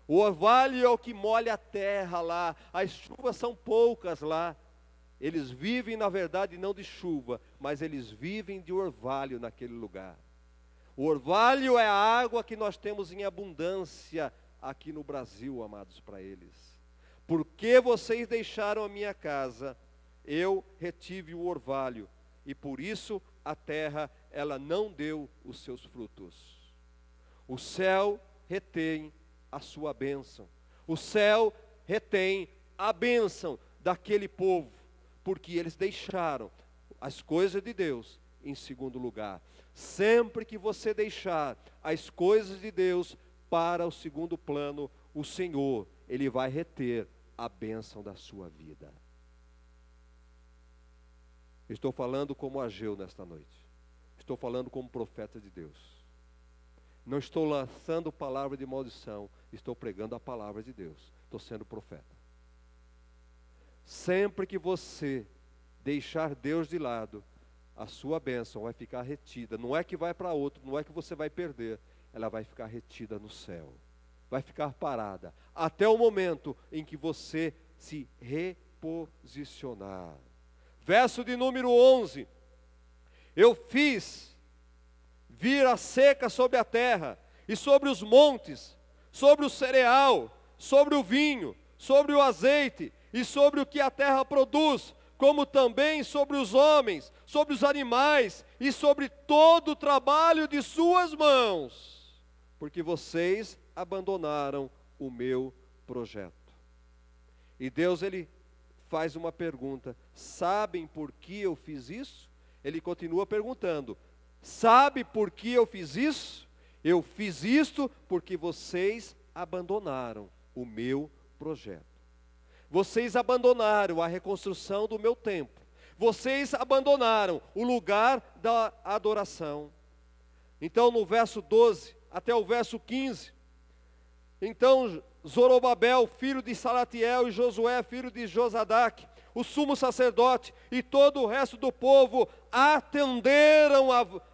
O orvalho é o que molha a terra lá, as chuvas são poucas lá. Eles vivem, na verdade, não de chuva, mas eles vivem de orvalho naquele lugar. O orvalho é a água que nós temos em abundância aqui no Brasil, amados, para eles. Porque vocês deixaram a minha casa, eu retive o orvalho, e por isso a terra, ela não deu os seus frutos. O céu retém a sua bênção. O céu retém a bênção daquele povo, porque eles deixaram as coisas de Deus em segundo lugar. Sempre que você deixar as coisas de Deus para o segundo plano, o Senhor, Ele vai reter a bênção da sua vida. Estou falando como Ageu nesta noite. Estou falando como profeta de Deus. Não estou lançando palavra de maldição, estou pregando a palavra de Deus. Estou sendo profeta. Sempre que você deixar Deus de lado, a sua bênção vai ficar retida. Não é que vai para outro, não é que você vai perder. Ela vai ficar retida no céu. Vai ficar parada. Até o momento em que você se reposicionar. Verso de número 11. Eu fiz vir a seca sobre a terra, e sobre os montes, sobre o cereal, sobre o vinho, sobre o azeite, e sobre o que a terra produz, como também sobre os homens, sobre os animais, e sobre todo o trabalho de suas mãos, porque vocês abandonaram o meu projeto. E Deus, Ele faz uma pergunta: sabem por que eu fiz isso? Ele continua perguntando: sabe por que eu fiz isso? Eu fiz isto porque vocês abandonaram o meu projeto. Vocês abandonaram a reconstrução do meu templo. Vocês abandonaram o lugar da adoração. Então, no verso 12 até o verso 15, então Zorobabel, filho de Salatiel, e Josué, filho de Josadaque, o sumo sacerdote e todo o resto do povo atenderam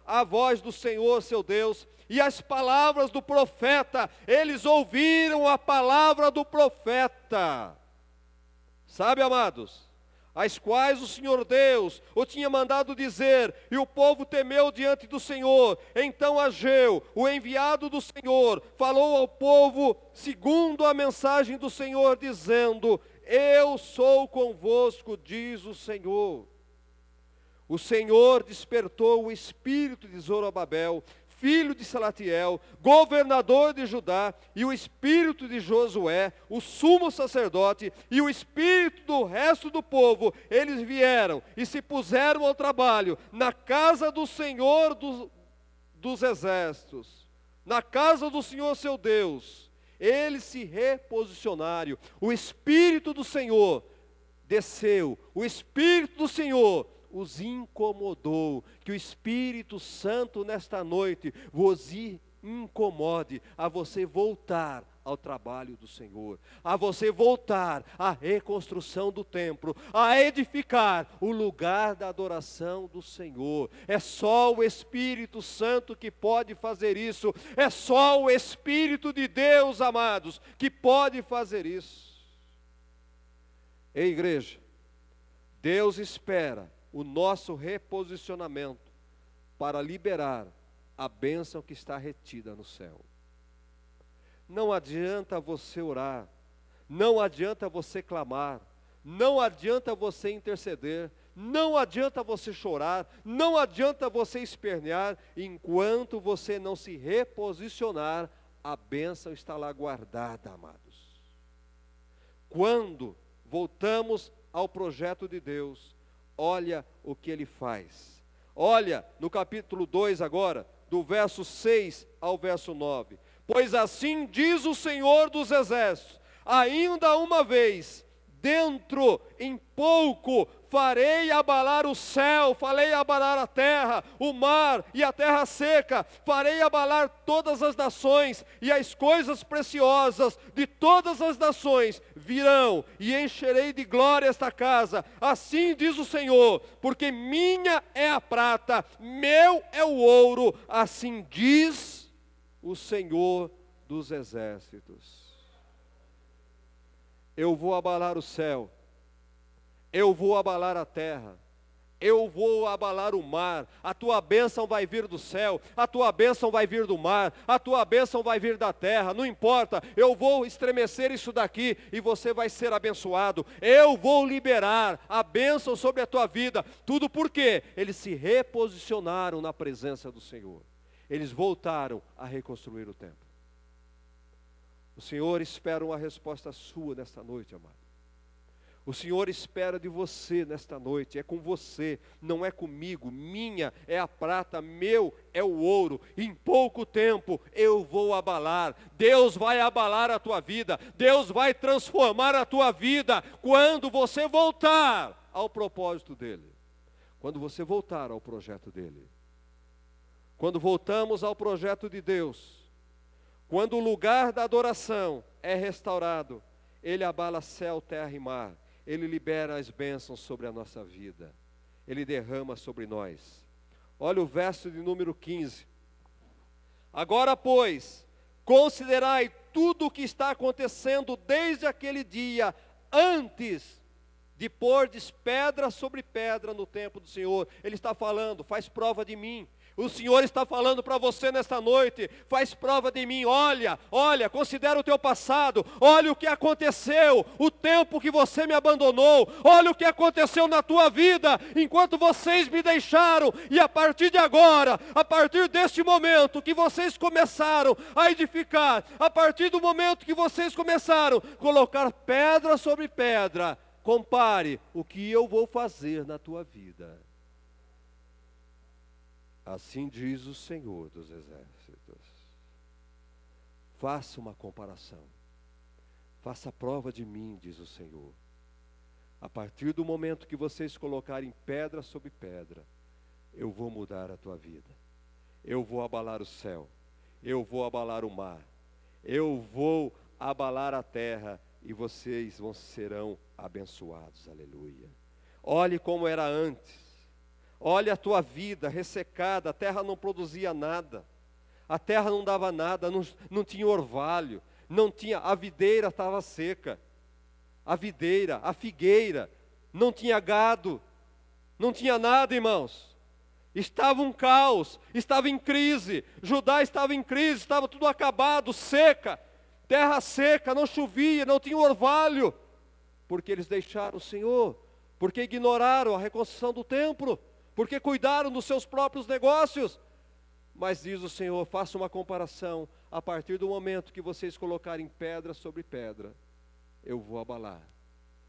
a voz do Senhor seu Deus e as palavras do profeta. Eles ouviram a palavra do profeta, sabe, amados, as quais o Senhor Deus o tinha mandado dizer, e o povo temeu diante do Senhor. Então Ageu, o enviado do Senhor, falou ao povo segundo a mensagem do Senhor, dizendo: eu sou convosco, diz o Senhor. O Senhor despertou o espírito de Zorobabel, filho de Salatiel, governador de Judá, e o espírito de Josué, o sumo sacerdote, e o espírito do resto do povo. Eles vieram e se puseram ao trabalho na casa do Senhor dos exércitos, na casa do Senhor seu Deus. Eles se reposicionaram. O Espírito do Senhor desceu. O Espírito do Senhor os incomodou. Que o Espírito Santo nesta noite vos incomode a você voltar ao trabalho do Senhor, a você voltar à reconstrução do templo, a edificar o lugar da adoração do Senhor. É só o Espírito Santo que pode fazer isso. É só o Espírito de Deus, amados, que pode fazer isso. Ei, igreja, Deus espera o nosso reposicionamento para liberar a bênção que está retida no céu. Não adianta você orar, não adianta você clamar, não adianta você interceder, não adianta você chorar, não adianta você espernear, enquanto você não se reposicionar, a bênção está lá guardada, amados. Quando voltamos ao projeto de Deus, olha o que Ele faz. Olha no capítulo 2 agora, do verso 6 ao verso 9. Pois assim diz o Senhor dos Exércitos: ainda uma vez, dentro em pouco, farei abalar o céu, farei abalar a terra, o mar e a terra seca, farei abalar todas as nações, e as coisas preciosas de todas as nações virão, e encherei de glória esta casa. Assim diz o Senhor, porque minha é a prata, meu é o ouro, assim diz o Senhor dos exércitos. eu vou abalar o céu, eu vou abalar a terra, eu vou abalar o mar, a tua bênção vai vir do céu, a tua bênção vai vir do mar, a tua bênção vai vir da terra, não importa, eu vou estremecer isso daqui e você vai ser abençoado, eu vou liberar a bênção sobre a tua vida, tudo porque eles se reposicionaram na presença do Senhor, eles voltaram a reconstruir o templo. O Senhor espera uma resposta sua nesta noite, amado. O Senhor espera de você nesta noite, é com você, não é comigo, minha é a prata, meu é o ouro, em pouco tempo eu vou abalar, Deus vai abalar a tua vida, Deus vai transformar a tua vida, quando você voltar ao propósito dEle, quando você voltar ao projeto dEle, quando voltamos ao projeto de Deus, quando o lugar da adoração é restaurado, Ele abala céu, terra e mar, Ele libera as bênçãos sobre a nossa vida, Ele derrama sobre nós. Olha o verso de número 15. Agora, pois, considerai tudo o que está acontecendo desde aquele dia, antes de pordes pedra sobre pedra no templo do Senhor. Ele está falando, faz prova de mim. O Senhor está falando para você nesta noite, faz prova de mim, olha, considera o teu passado, olha o que aconteceu, o tempo que você me abandonou, olha o que aconteceu na tua vida, enquanto vocês me deixaram, e a partir de agora, a partir deste momento que vocês começaram a edificar, a partir do momento que vocês começaram a colocar pedra sobre pedra, compare o que eu vou fazer na tua vida. Assim diz o Senhor dos Exércitos. Faça uma comparação. Faça prova de mim, diz o Senhor. A partir do momento que vocês colocarem pedra sobre pedra, eu vou mudar a tua vida. Eu vou abalar o céu. Eu vou abalar o mar. Eu vou abalar a terra e vocês serão abençoados. Aleluia. Olhe como era antes. Olha a tua vida ressecada, a terra não produzia nada, a terra não dava nada, não tinha orvalho, não tinha, a videira estava seca, a videira, a figueira, não tinha gado, não tinha nada, irmãos, estava um caos, estava em crise, Judá estava em crise, estava tudo acabado, seca, terra seca, não chovia, não tinha orvalho, porque eles deixaram o Senhor, porque ignoraram a reconstrução do templo, porque cuidaram dos seus próprios negócios. Mas diz o Senhor, faça uma comparação, a partir do momento que vocês colocarem pedra sobre pedra, eu vou abalar,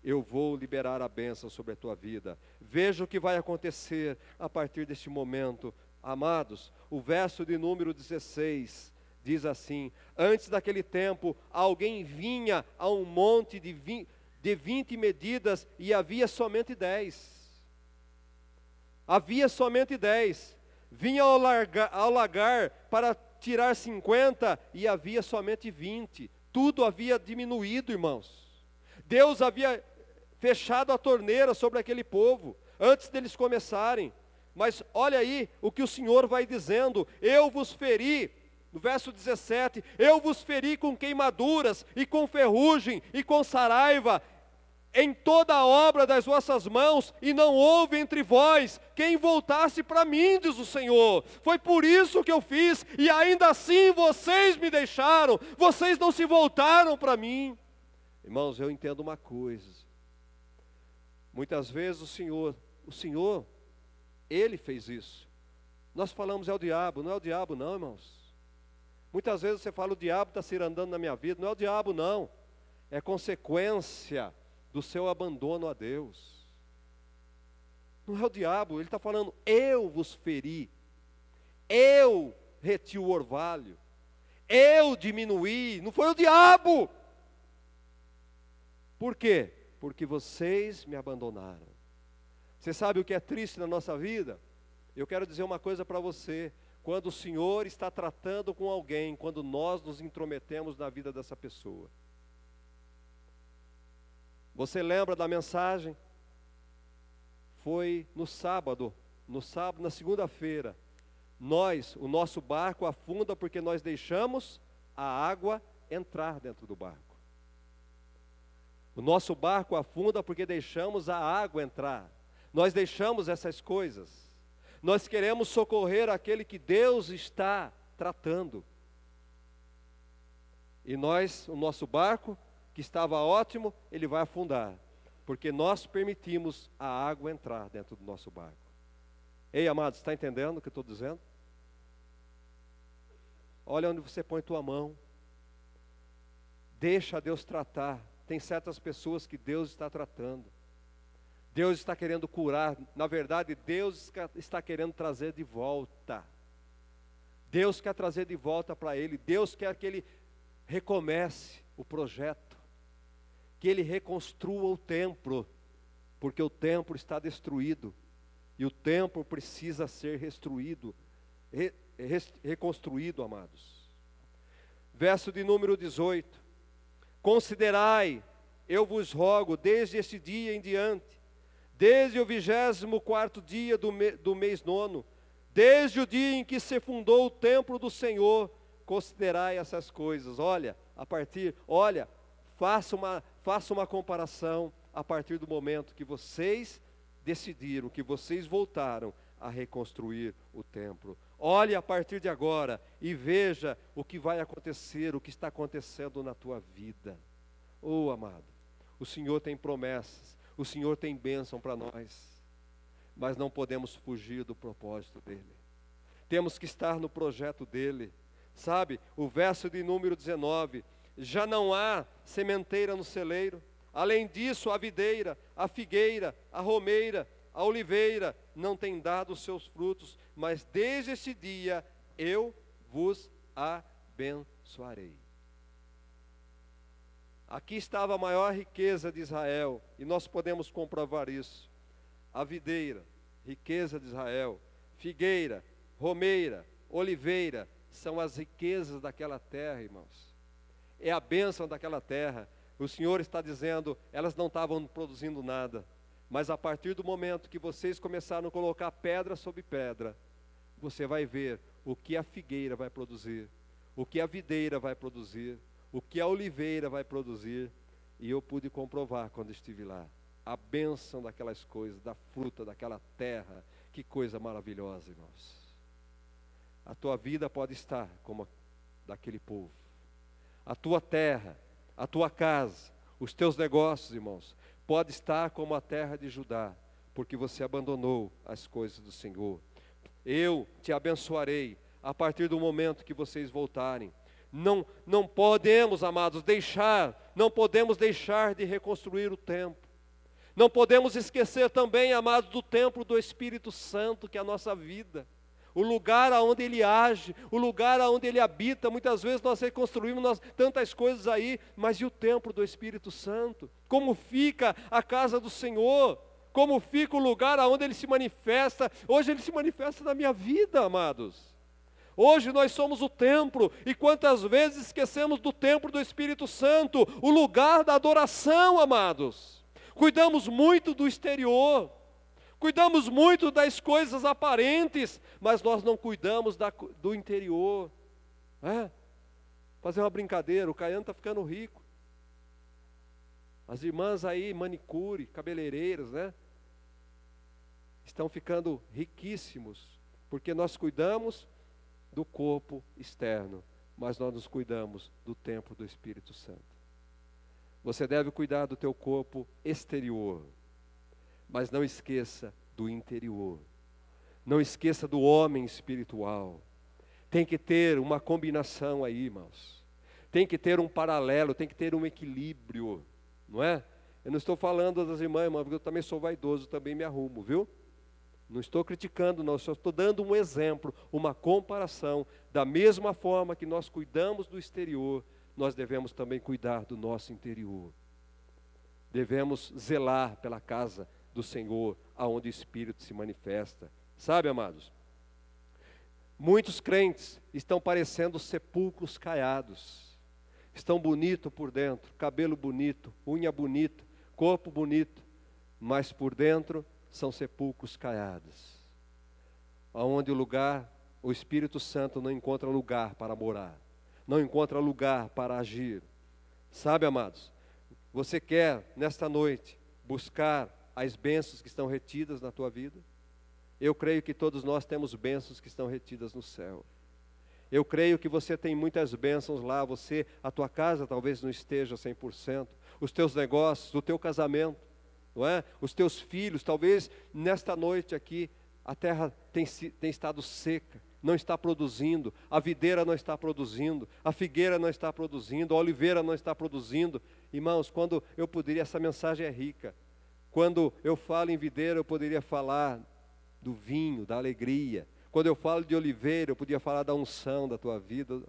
eu vou liberar a bênção sobre a tua vida. Veja o que vai acontecer a partir deste momento. Amados, o verso de número 16 diz assim: antes daquele tempo, alguém vinha a um monte de 20 medidas e havia somente 10. Havia somente 10, vinha ao lagar para tirar 50 e havia somente 20, tudo havia diminuído, irmãos. Deus havia fechado a torneira sobre aquele povo, antes deles começarem, mas olha aí o que o Senhor vai dizendo, eu vos feri, no verso 17, eu vos feri com queimaduras e com ferrugem e com saraiva, em toda a obra das vossas mãos, e não houve entre vós quem voltasse para mim, diz o Senhor. Foi por isso que eu fiz, e ainda assim vocês me deixaram, vocês não se voltaram para mim. Irmãos, eu entendo uma coisa, muitas vezes o Senhor, Ele fez isso. Nós falamos é o diabo, não é o diabo não, irmãos. Muitas vezes você fala o diabo está se andando na minha vida, não é o diabo não, é consequência do seu abandono a Deus. Não é o diabo, ele está falando, eu vos feri, eu reti o orvalho, eu diminuí, não foi o diabo. Por quê? Porque vocês me abandonaram. Você sabe o que é triste na nossa vida? Eu quero dizer uma coisa para você, quando o Senhor está tratando com alguém, quando nós nos intrometemos na vida dessa pessoa. Você lembra da mensagem? Foi no sábado, na segunda-feira. O nosso barco afunda porque nós deixamos a água entrar dentro do barco. O nosso barco afunda porque deixamos a água entrar. Nós deixamos essas coisas. Nós queremos socorrer aquele que Deus está tratando. E o nosso barco, que estava ótimo, ele vai afundar. Porque nós permitimos a água entrar dentro do nosso barco. Ei, amados, está entendendo o que eu estou dizendo? Olha onde você põe tua mão. Deixa Deus tratar. Tem certas pessoas que Deus está tratando. Deus está querendo curar. Na verdade, Deus está querendo trazer de volta. Deus quer trazer de volta para Ele. Deus quer que Ele recomece o projeto. Que Ele reconstrua o templo. Porque o templo está destruído. E o templo precisa ser reconstruído, amados. Verso de número 18. Considerai, eu vos rogo, desde este dia em diante, desde o 24º dia do mês 9, desde o dia em que se fundou o templo do Senhor, considerai essas coisas. Faça uma comparação a partir do momento que vocês decidiram, que vocês voltaram a reconstruir o templo. Olhe a partir de agora e veja o que vai acontecer, o que está acontecendo na tua vida. Oh, amado, o Senhor tem promessas, o Senhor tem bênção para nós, mas não podemos fugir do propósito dEle. Temos que estar no projeto dEle. Sabe, o verso de número 19, já não há sementeira no celeiro, além disso a videira, a figueira, a romeira, a oliveira não tem dado os seus frutos, mas desde este dia eu vos abençoarei. Aqui estava a maior riqueza de Israel, e nós podemos comprovar isso. A videira, riqueza de Israel, figueira, romeira, oliveira, são as riquezas daquela terra, irmãos. É a bênção daquela terra. O Senhor está dizendo, elas não estavam produzindo nada. Mas a partir do momento que vocês começaram a colocar pedra sobre pedra, você vai ver o que a figueira vai produzir, o que a videira vai produzir, o que a oliveira vai produzir. E eu pude comprovar quando estive lá, a bênção daquelas coisas, da fruta daquela terra. Que coisa maravilhosa, irmãos. A tua vida pode estar como daquele povo. A tua terra, a tua casa, os teus negócios, irmãos, pode estar como a terra de Judá, porque você abandonou as coisas do Senhor. Eu te abençoarei a partir do momento que vocês voltarem. Não podemos, amados, não podemos deixar de reconstruir o templo. Não podemos esquecer também, amados, do templo do Espírito Santo, que é a nossa vida. O lugar aonde Ele age, o lugar aonde Ele habita. Muitas vezes nós reconstruímos tantas coisas aí, mas e o templo do Espírito Santo? Como fica a casa do Senhor? Como fica o lugar aonde Ele se manifesta? Hoje Ele se manifesta na minha vida, amados. Hoje nós somos o templo, e quantas vezes esquecemos do templo do Espírito Santo, o lugar da adoração, amados. Cuidamos muito do exterior, cuidamos muito das coisas aparentes, mas nós não cuidamos do interior. Fazer uma brincadeira, o Caiano está ficando rico. As irmãs aí, manicure, cabeleireiras, estão ficando riquíssimos, porque nós cuidamos do corpo externo, mas nós nos cuidamos do templo do Espírito Santo. Você deve cuidar do teu corpo exterior, mas não esqueça do interior. Não esqueça do homem espiritual. Tem que ter uma combinação aí, irmãos. Tem que ter um paralelo, tem que ter um equilíbrio, não é? Eu não estou falando das irmãs, porque eu também sou vaidoso, também me arrumo, viu? Não estou criticando, não, só estou dando um exemplo, uma comparação. Da mesma forma que nós cuidamos do exterior, nós devemos também cuidar do nosso interior. Devemos zelar pela casa do Senhor, aonde o Espírito se manifesta. Sabe, amados? Muitos crentes estão parecendo sepulcros caiados. Estão bonitos por dentro, cabelo bonito, unha bonita, corpo bonito, mas por dentro são sepulcros caiados, aonde o Espírito Santo não encontra lugar para morar, não encontra lugar para agir. Sabe, amados, Você quer, nesta noite, buscar as bênçãos que estão retidas na tua vida? Eu creio que todos nós temos bênçãos que estão retidas no céu. Eu creio que você tem muitas bênçãos lá, a tua casa talvez não esteja 100%, os teus negócios, o teu casamento, não é? Os teus filhos, talvez nesta noite aqui, a terra tem estado seca, não está produzindo, a videira não está produzindo, a figueira não está produzindo, a oliveira não está produzindo. Irmãos, essa mensagem é rica. Quando eu falo em videira, eu poderia falar do vinho, da alegria. Quando eu falo de oliveira, eu podia falar da unção da tua vida.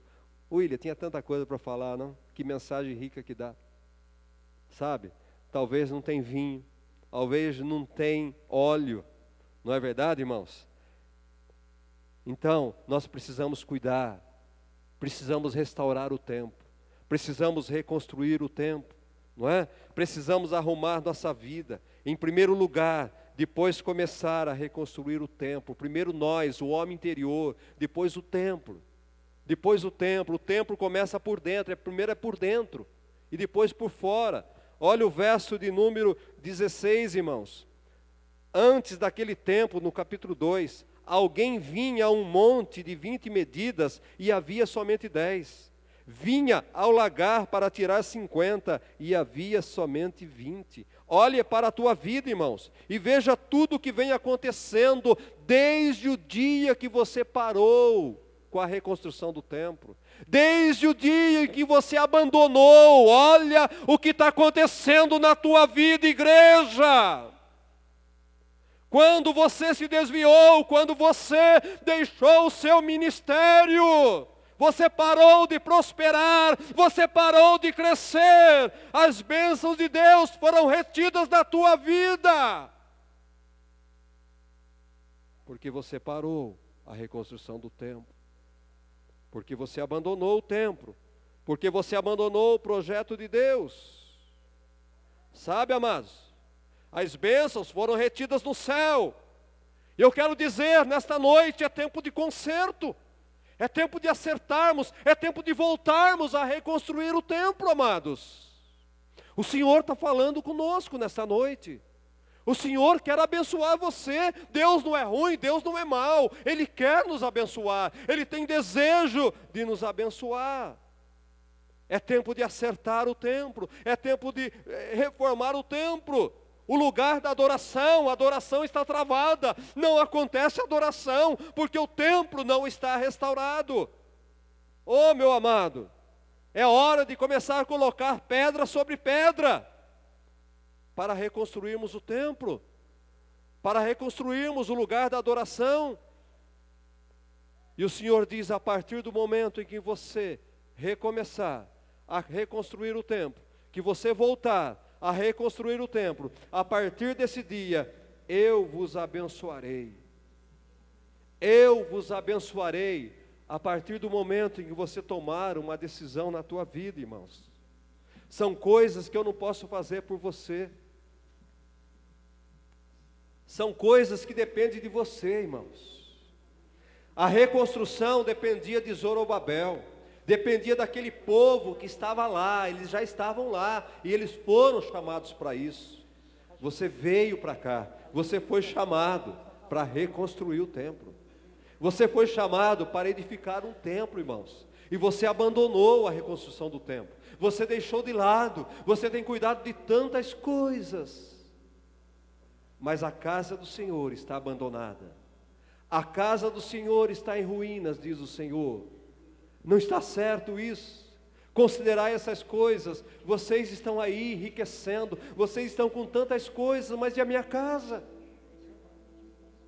William, tinha tanta coisa para falar, não? Que mensagem rica que dá. Sabe? Talvez não tem vinho, talvez não tem óleo. Não é verdade, irmãos? Então, nós precisamos cuidar, precisamos restaurar o templo, precisamos reconstruir o templo, não é? Precisamos arrumar nossa vida. Em primeiro lugar, depois começar a reconstruir o templo. Primeiro nós, o homem interior, depois o templo. Depois o templo começa por dentro, primeiro é por dentro e depois por fora. Olha o verso de número 16, irmãos. Antes daquele tempo, no capítulo 2, alguém vinha a um monte de 20 medidas e havia somente 10. Vinha ao lagar para tirar 50 e havia somente 20. Olhe para a tua vida, irmãos, e veja tudo o que vem acontecendo desde o dia que você parou com a reconstrução do templo. Desde o dia em que você abandonou, olha o que está acontecendo na tua vida, igreja. Quando você se desviou, quando você deixou o seu ministério, você parou de prosperar, você parou de crescer, as bênçãos de Deus foram retidas da tua vida, porque você parou a reconstrução do templo, porque você abandonou o templo, porque você abandonou o projeto de Deus. Sabe, amados? As bênçãos foram retidas no céu. E eu quero dizer, nesta noite é tempo de conserto. É tempo de acertarmos, é tempo de voltarmos a reconstruir o templo, amados. O Senhor está falando conosco nesta noite. O Senhor quer abençoar você. Deus não é ruim, Deus não é mau. Ele quer nos abençoar, Ele tem desejo de nos abençoar. É tempo de acertar o templo, é tempo de reformar o templo. O lugar da adoração, a adoração está travada, não acontece adoração, porque o templo não está restaurado. Oh, meu amado, é hora de começar a colocar pedra sobre pedra, para reconstruirmos o templo, para reconstruirmos o lugar da adoração. E o Senhor diz, a partir do momento em que você recomeçar a reconstruir o templo, que você voltar a reconstruir o templo, a partir desse dia, eu vos abençoarei. Eu vos abençoarei a partir do momento em que você tomar uma decisão na tua vida, irmãos. São coisas que eu não posso fazer por você. São coisas que dependem de você, irmãos. A reconstrução dependia de Zorobabel. Dependia daquele povo que estava lá, eles já estavam lá, e eles foram chamados para isso. Você veio para cá, você foi chamado para reconstruir o templo. Você foi chamado para edificar um templo, irmãos. E você abandonou a reconstrução do templo. Você deixou de lado, você tem cuidado de tantas coisas. Mas a casa do Senhor está abandonada. A casa do Senhor está em ruínas, diz o Senhor. Não está certo isso. Considerai essas coisas. Vocês estão aí enriquecendo, vocês estão com tantas coisas, mas e a minha casa?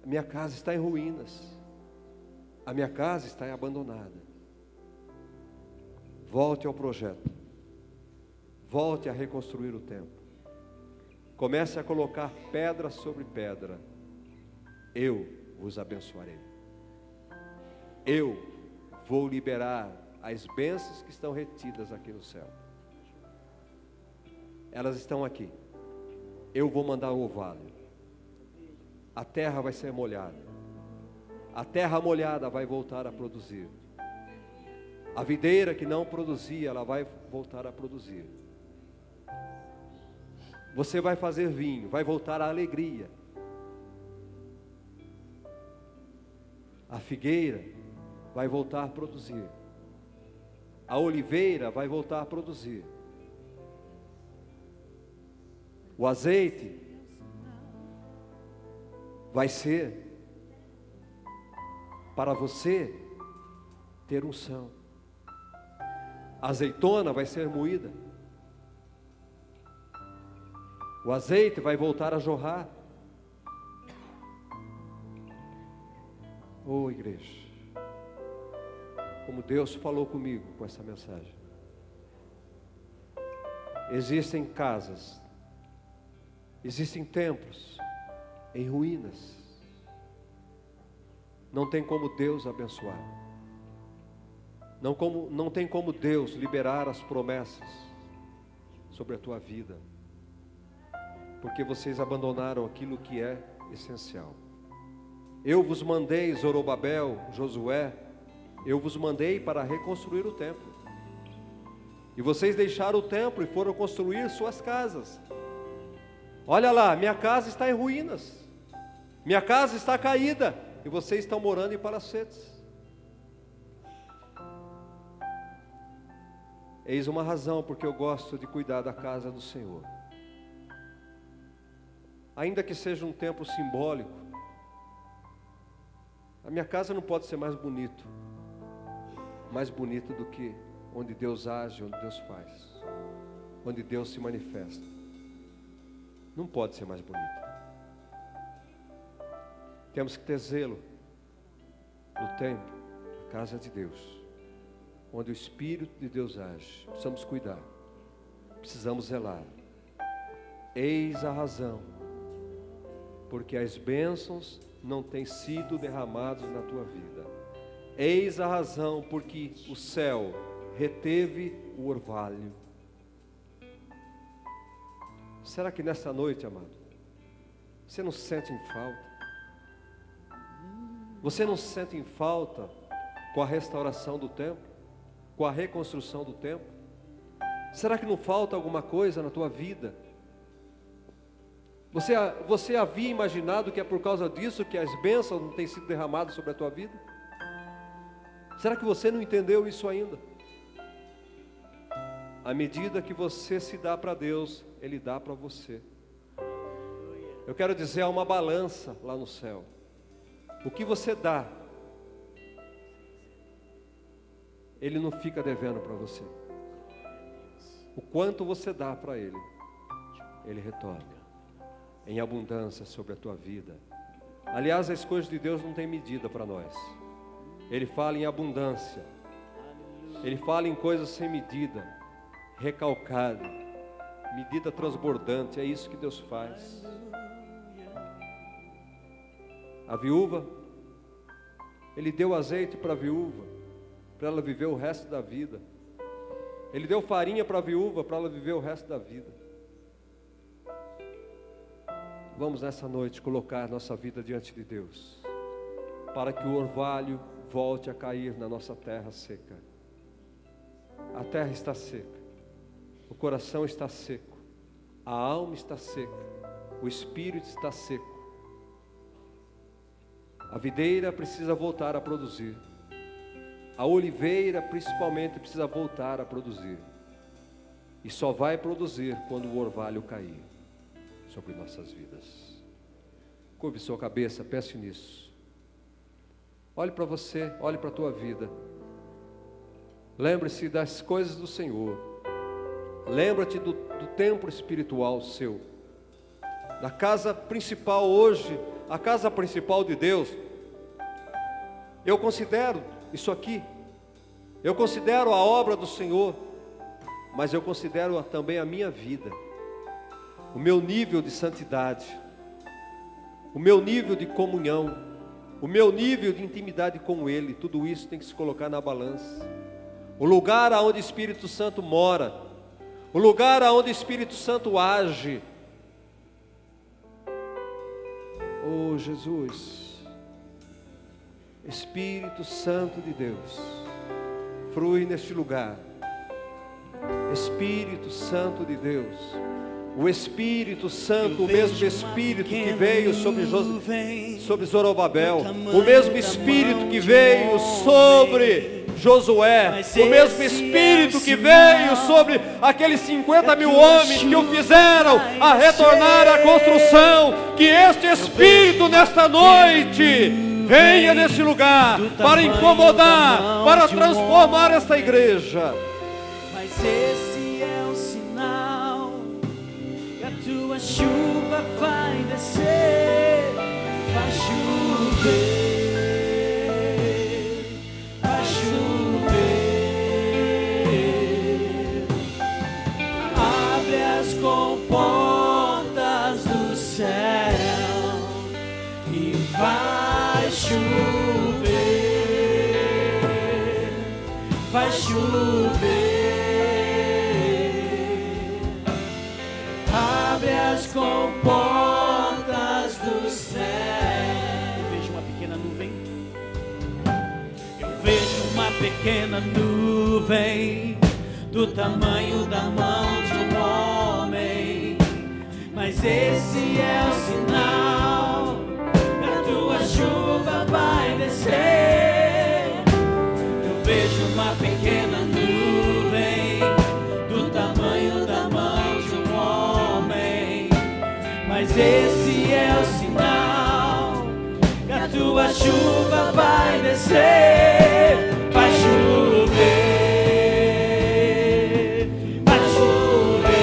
A minha casa está em ruínas. A minha casa está abandonada. Volte ao projeto. Volte a reconstruir o templo. Comece a colocar pedra sobre pedra. Eu vos abençoarei. Eu vou liberar as bênçãos que estão retidas aqui no céu. Elas estão aqui. Eu vou mandar o orvalho. A terra vai ser molhada. A terra molhada vai voltar a produzir. A videira que não produzia, ela vai voltar a produzir. Você vai fazer vinho, vai voltar a alegria. A figueira vai voltar a produzir. A oliveira vai voltar a produzir. O azeite vai ser para você ter unção. A azeitona vai ser moída. O azeite vai voltar a jorrar. Oh, igreja, como Deus falou comigo com essa mensagem. Existem casas, existem templos em ruínas. Não tem como Deus abençoar. Não tem como Deus liberar as promessas sobre a tua vida. Porque vocês abandonaram aquilo que é essencial. Eu vos mandei, Zorobabel, Josué, eu vos mandei para reconstruir o templo. E vocês deixaram o templo e foram construir suas casas. Olha lá, minha casa está em ruínas. Minha casa está caída. E vocês estão morando em palacetes. Eis uma razão porque eu gosto de cuidar da casa do Senhor. Ainda que seja um templo simbólico, a minha casa não pode ser mais bonita do que onde Deus age, onde Deus faz, onde Deus se manifesta. Não pode ser mais bonita. Temos que ter zelo no templo, na casa de Deus, onde o Espírito de Deus age. Precisamos cuidar, precisamos zelar. Eis a razão porque as bênçãos não têm sido derramadas na tua vida. Eis a razão porque o céu reteve o orvalho. Será que nessa noite, amado, você não se sente em falta? Você não se sente em falta com a restauração do templo? Com a reconstrução do templo? Será que não falta alguma coisa na tua vida? Você havia imaginado que é por causa disso que as bênçãos não têm sido derramadas sobre a tua vida? Será que você não entendeu isso ainda? À medida que você se dá para Deus, Ele dá para você. Eu quero dizer, há uma balança lá no céu. O que você dá, Ele não fica devendo para você. O quanto você dá para Ele, Ele retorna em abundância sobre a tua vida. Aliás, as coisas de Deus não têm medida para nós. Ele fala em abundância. Ele fala em coisas sem medida, recalcado, medida transbordante. É isso que Deus faz. A viúva, Ele deu azeite para a viúva, para ela viver o resto da vida. Ele deu farinha para a viúva, para ela viver o resto da vida. Vamos nessa noite colocar nossa vida diante de Deus, para que o orvalho volte a cair na nossa terra seca. A terra está seca, o coração está seco, a alma está seca, o espírito está seco. A videira precisa voltar a produzir, a oliveira principalmente precisa voltar a produzir, e só vai produzir quando o orvalho cair sobre nossas vidas. Curve sua cabeça, pense nisso. Olhe para você, olhe para a tua vida. Lembre-se das coisas do Senhor. Lembra-te do templo espiritual seu. Da casa principal hoje, a casa principal de Deus. Eu considero isso aqui. Eu considero a obra do Senhor. Mas eu considero também a minha vida. O meu nível de santidade, o meu nível de comunhão, o meu nível de intimidade com Ele, tudo isso tem que se colocar na balança. O lugar aonde o Espírito Santo mora, o lugar aonde o Espírito Santo age. Oh Jesus, Espírito Santo de Deus, flui neste lugar. Espírito Santo de Deus, O Espírito Santo, o mesmo Espírito que veio sobre Zorobabel, o mesmo Espírito que veio sobre Josué, o mesmo Espírito que veio sobre aqueles 50 mil homens que o fizeram a retornar à construção. Que este Espírito nesta noite venha neste lugar para incomodar, para transformar esta igreja. Mas esse é o sinal que a tua chuva vai descer, vai chover, vai chover. Abre as comportas do céu e vai chover, vai chover. Abre as comportas do céu. Eu vejo uma pequena nuvem. Eu vejo uma pequena nuvem do tamanho da mão de um homem. Mas esse é o sinal que a tua chuva vai descer. Eu vejo uma pequena nuvem do tamanho da mão de um homem. Mas esse é o sinal que a tua chuva vai descer. Vai chover, vai chover.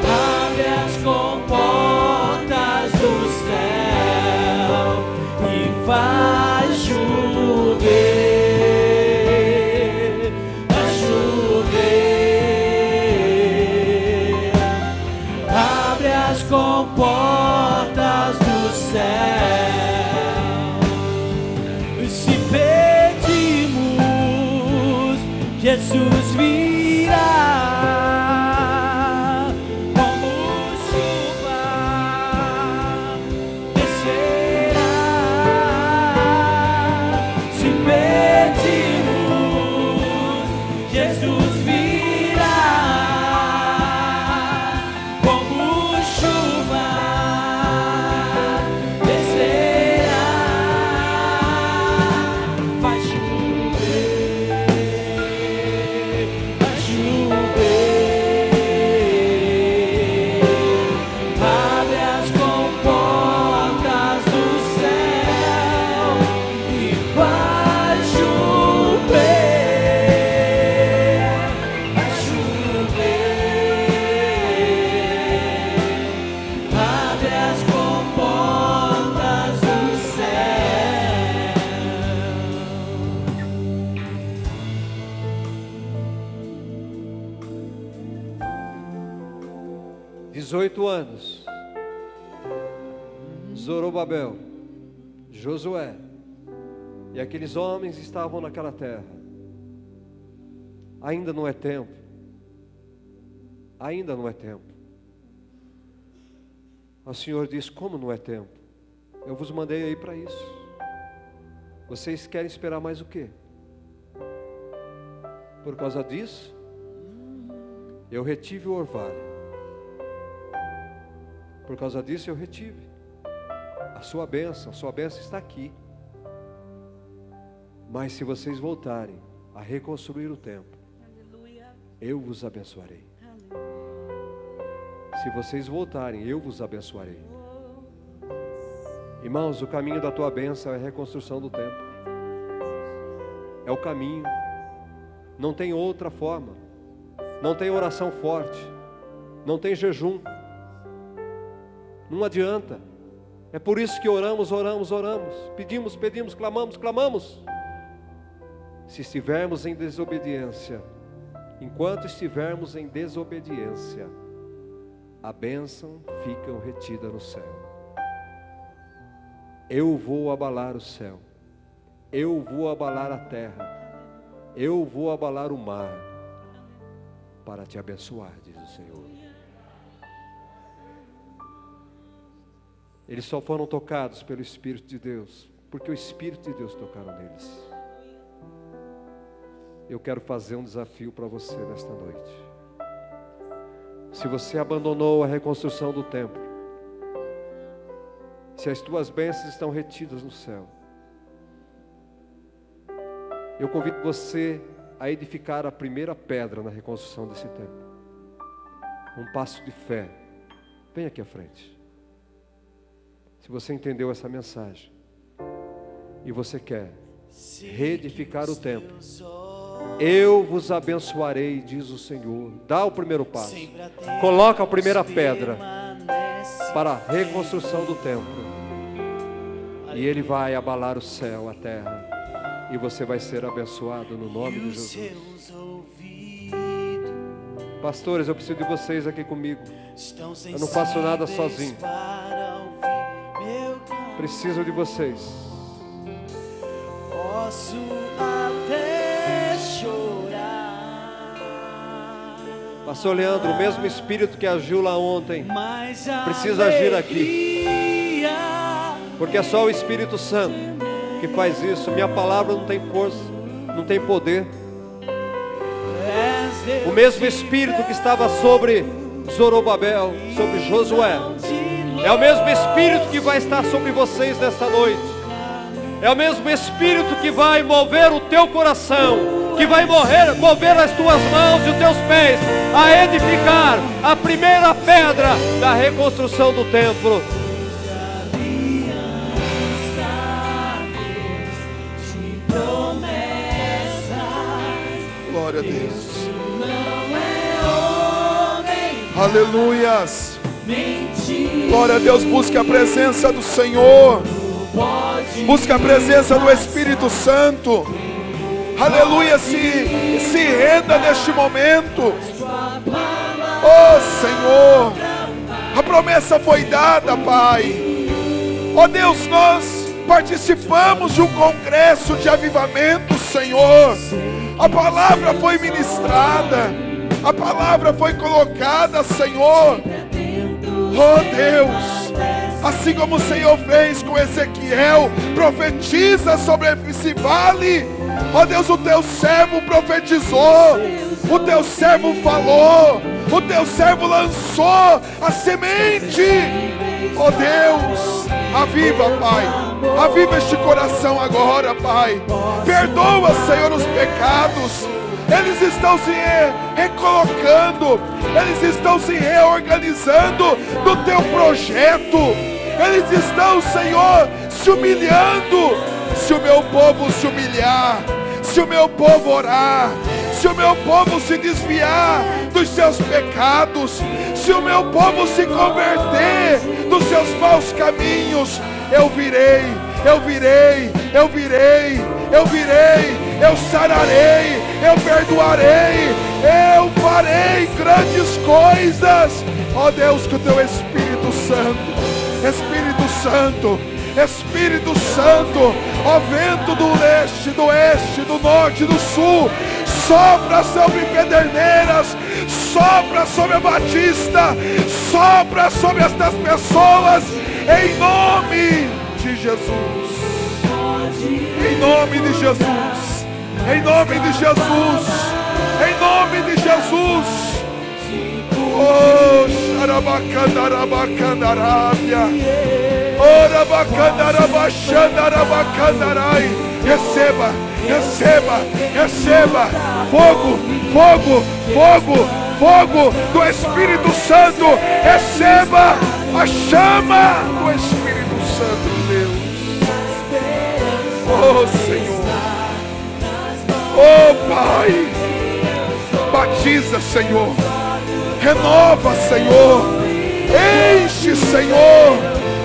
Abre as comportas do céu e vai chover, vai chover. Abre as comportas do céu. Se pedimos, Jesus virá como chuva, descerá. Se pedimos, Jesus virá como chuva, descerá. Vai chover, vai chover. Abre as comportas do céu e vai chover, vai chover. Abre as comportas do céu. 18 anos, Zorobabel, Josué e aqueles homens estavam naquela terra. Ainda não é tempo, ainda não é tempo. O Senhor diz: como não é tempo? Eu vos mandei aí para isso. Vocês querem esperar mais o quê? Por causa disso, eu retive o orvalho. Por causa disso eu retive a sua bênção está aqui. Mas se vocês voltarem a reconstruir o templo, eu vos abençoarei. Se vocês voltarem, eu vos abençoarei. Irmãos, o caminho da tua bênção é a reconstrução do templo. É o caminho. Não tem outra forma. Não tem oração forte. Não tem jejum. Não adianta. É por isso que oramos. Pedimos, clamamos. Se estivermos em desobediência, enquanto estivermos em desobediência, a bênção fica retida no céu. Eu vou abalar o céu. Eu vou abalar a terra. Eu vou abalar o mar para te abençoar, diz o Senhor. Eles só foram tocados pelo Espírito de Deus, porque o Espírito de Deus tocaram neles. Eu quero fazer um desafio para você nesta noite. Se você abandonou a reconstrução do templo, se as tuas bênçãos estão retidas no céu, eu convido você a edificar a primeira pedra na reconstrução desse templo. Um passo de fé. Vem aqui à frente. Se você entendeu essa mensagem e você quer reedificar o templo, eu vos abençoarei, diz o Senhor. Dá o primeiro passo. Coloca a primeira pedra para a reconstrução do templo. E Ele vai abalar o céu, a terra. E você vai ser abençoado no nome de Jesus. Pastores, eu preciso de vocês aqui comigo. Eu não faço nada sozinho. Preciso de vocês. Posso até chorar. Pastor Leandro, o mesmo Espírito que agiu lá ontem precisa agir aqui, porque é só o Espírito Santo que faz isso. Minha palavra não tem força, não tem poder. O mesmo Espírito que estava sobre Zorobabel, sobre Josué, é o mesmo Espírito que vai estar sobre vocês nesta noite. É o mesmo Espírito que vai mover o teu coração, que vai mover as tuas mãos e os teus pés a edificar a primeira pedra da reconstrução do templo. Glória a Deus. Aleluias. Glória a Deus. Busque a presença do Senhor. Busque a presença do Espírito Santo. Aleluia. Se renda neste momento. Oh Senhor, a promessa foi dada, Pai. Oh Deus, nós participamos de um congresso de avivamento, Senhor. A palavra foi ministrada, a palavra foi colocada, Senhor. Oh Deus, assim como o Senhor fez com Ezequiel, profetiza sobre esse vale. Oh Deus, o teu servo profetizou, o teu servo falou, o teu servo lançou a semente. Oh Deus, aviva, Pai, aviva este coração agora, Pai. Perdoa, Senhor, os pecados. Eles estão se recolocando, eles estão se reorganizando no teu projeto. Eles estão, Senhor, se humilhando. Se o meu povo se humilhar, se o meu povo orar, se o meu povo se desviar dos seus pecados, se o meu povo se converter dos seus maus caminhos, eu virei, eu virei, eu virei, eu virei, eu sararei, eu perdoarei, eu farei grandes coisas. Ó Deus, que o teu Espírito Santo, Espírito Santo, Espírito Santo, ó vento do leste, do oeste, do norte, do sul, sopra sobre Pederneiras, sopra sobre a Batista, sopra sobre estas pessoas, em nome de Jesus, em nome de Jesus, em nome de Jesus, em nome de Jesus. Oh, xarabacandarabacandarabiá, ora bacandarabachandarabacandarai. Receba, receba, receba fogo, fogo, fogo, fogo do Espírito Santo. Receba a chama do Espírito Santo de Deus. Oh Senhor, oh Pai, batiza, Senhor, renova, Senhor, enche, Senhor,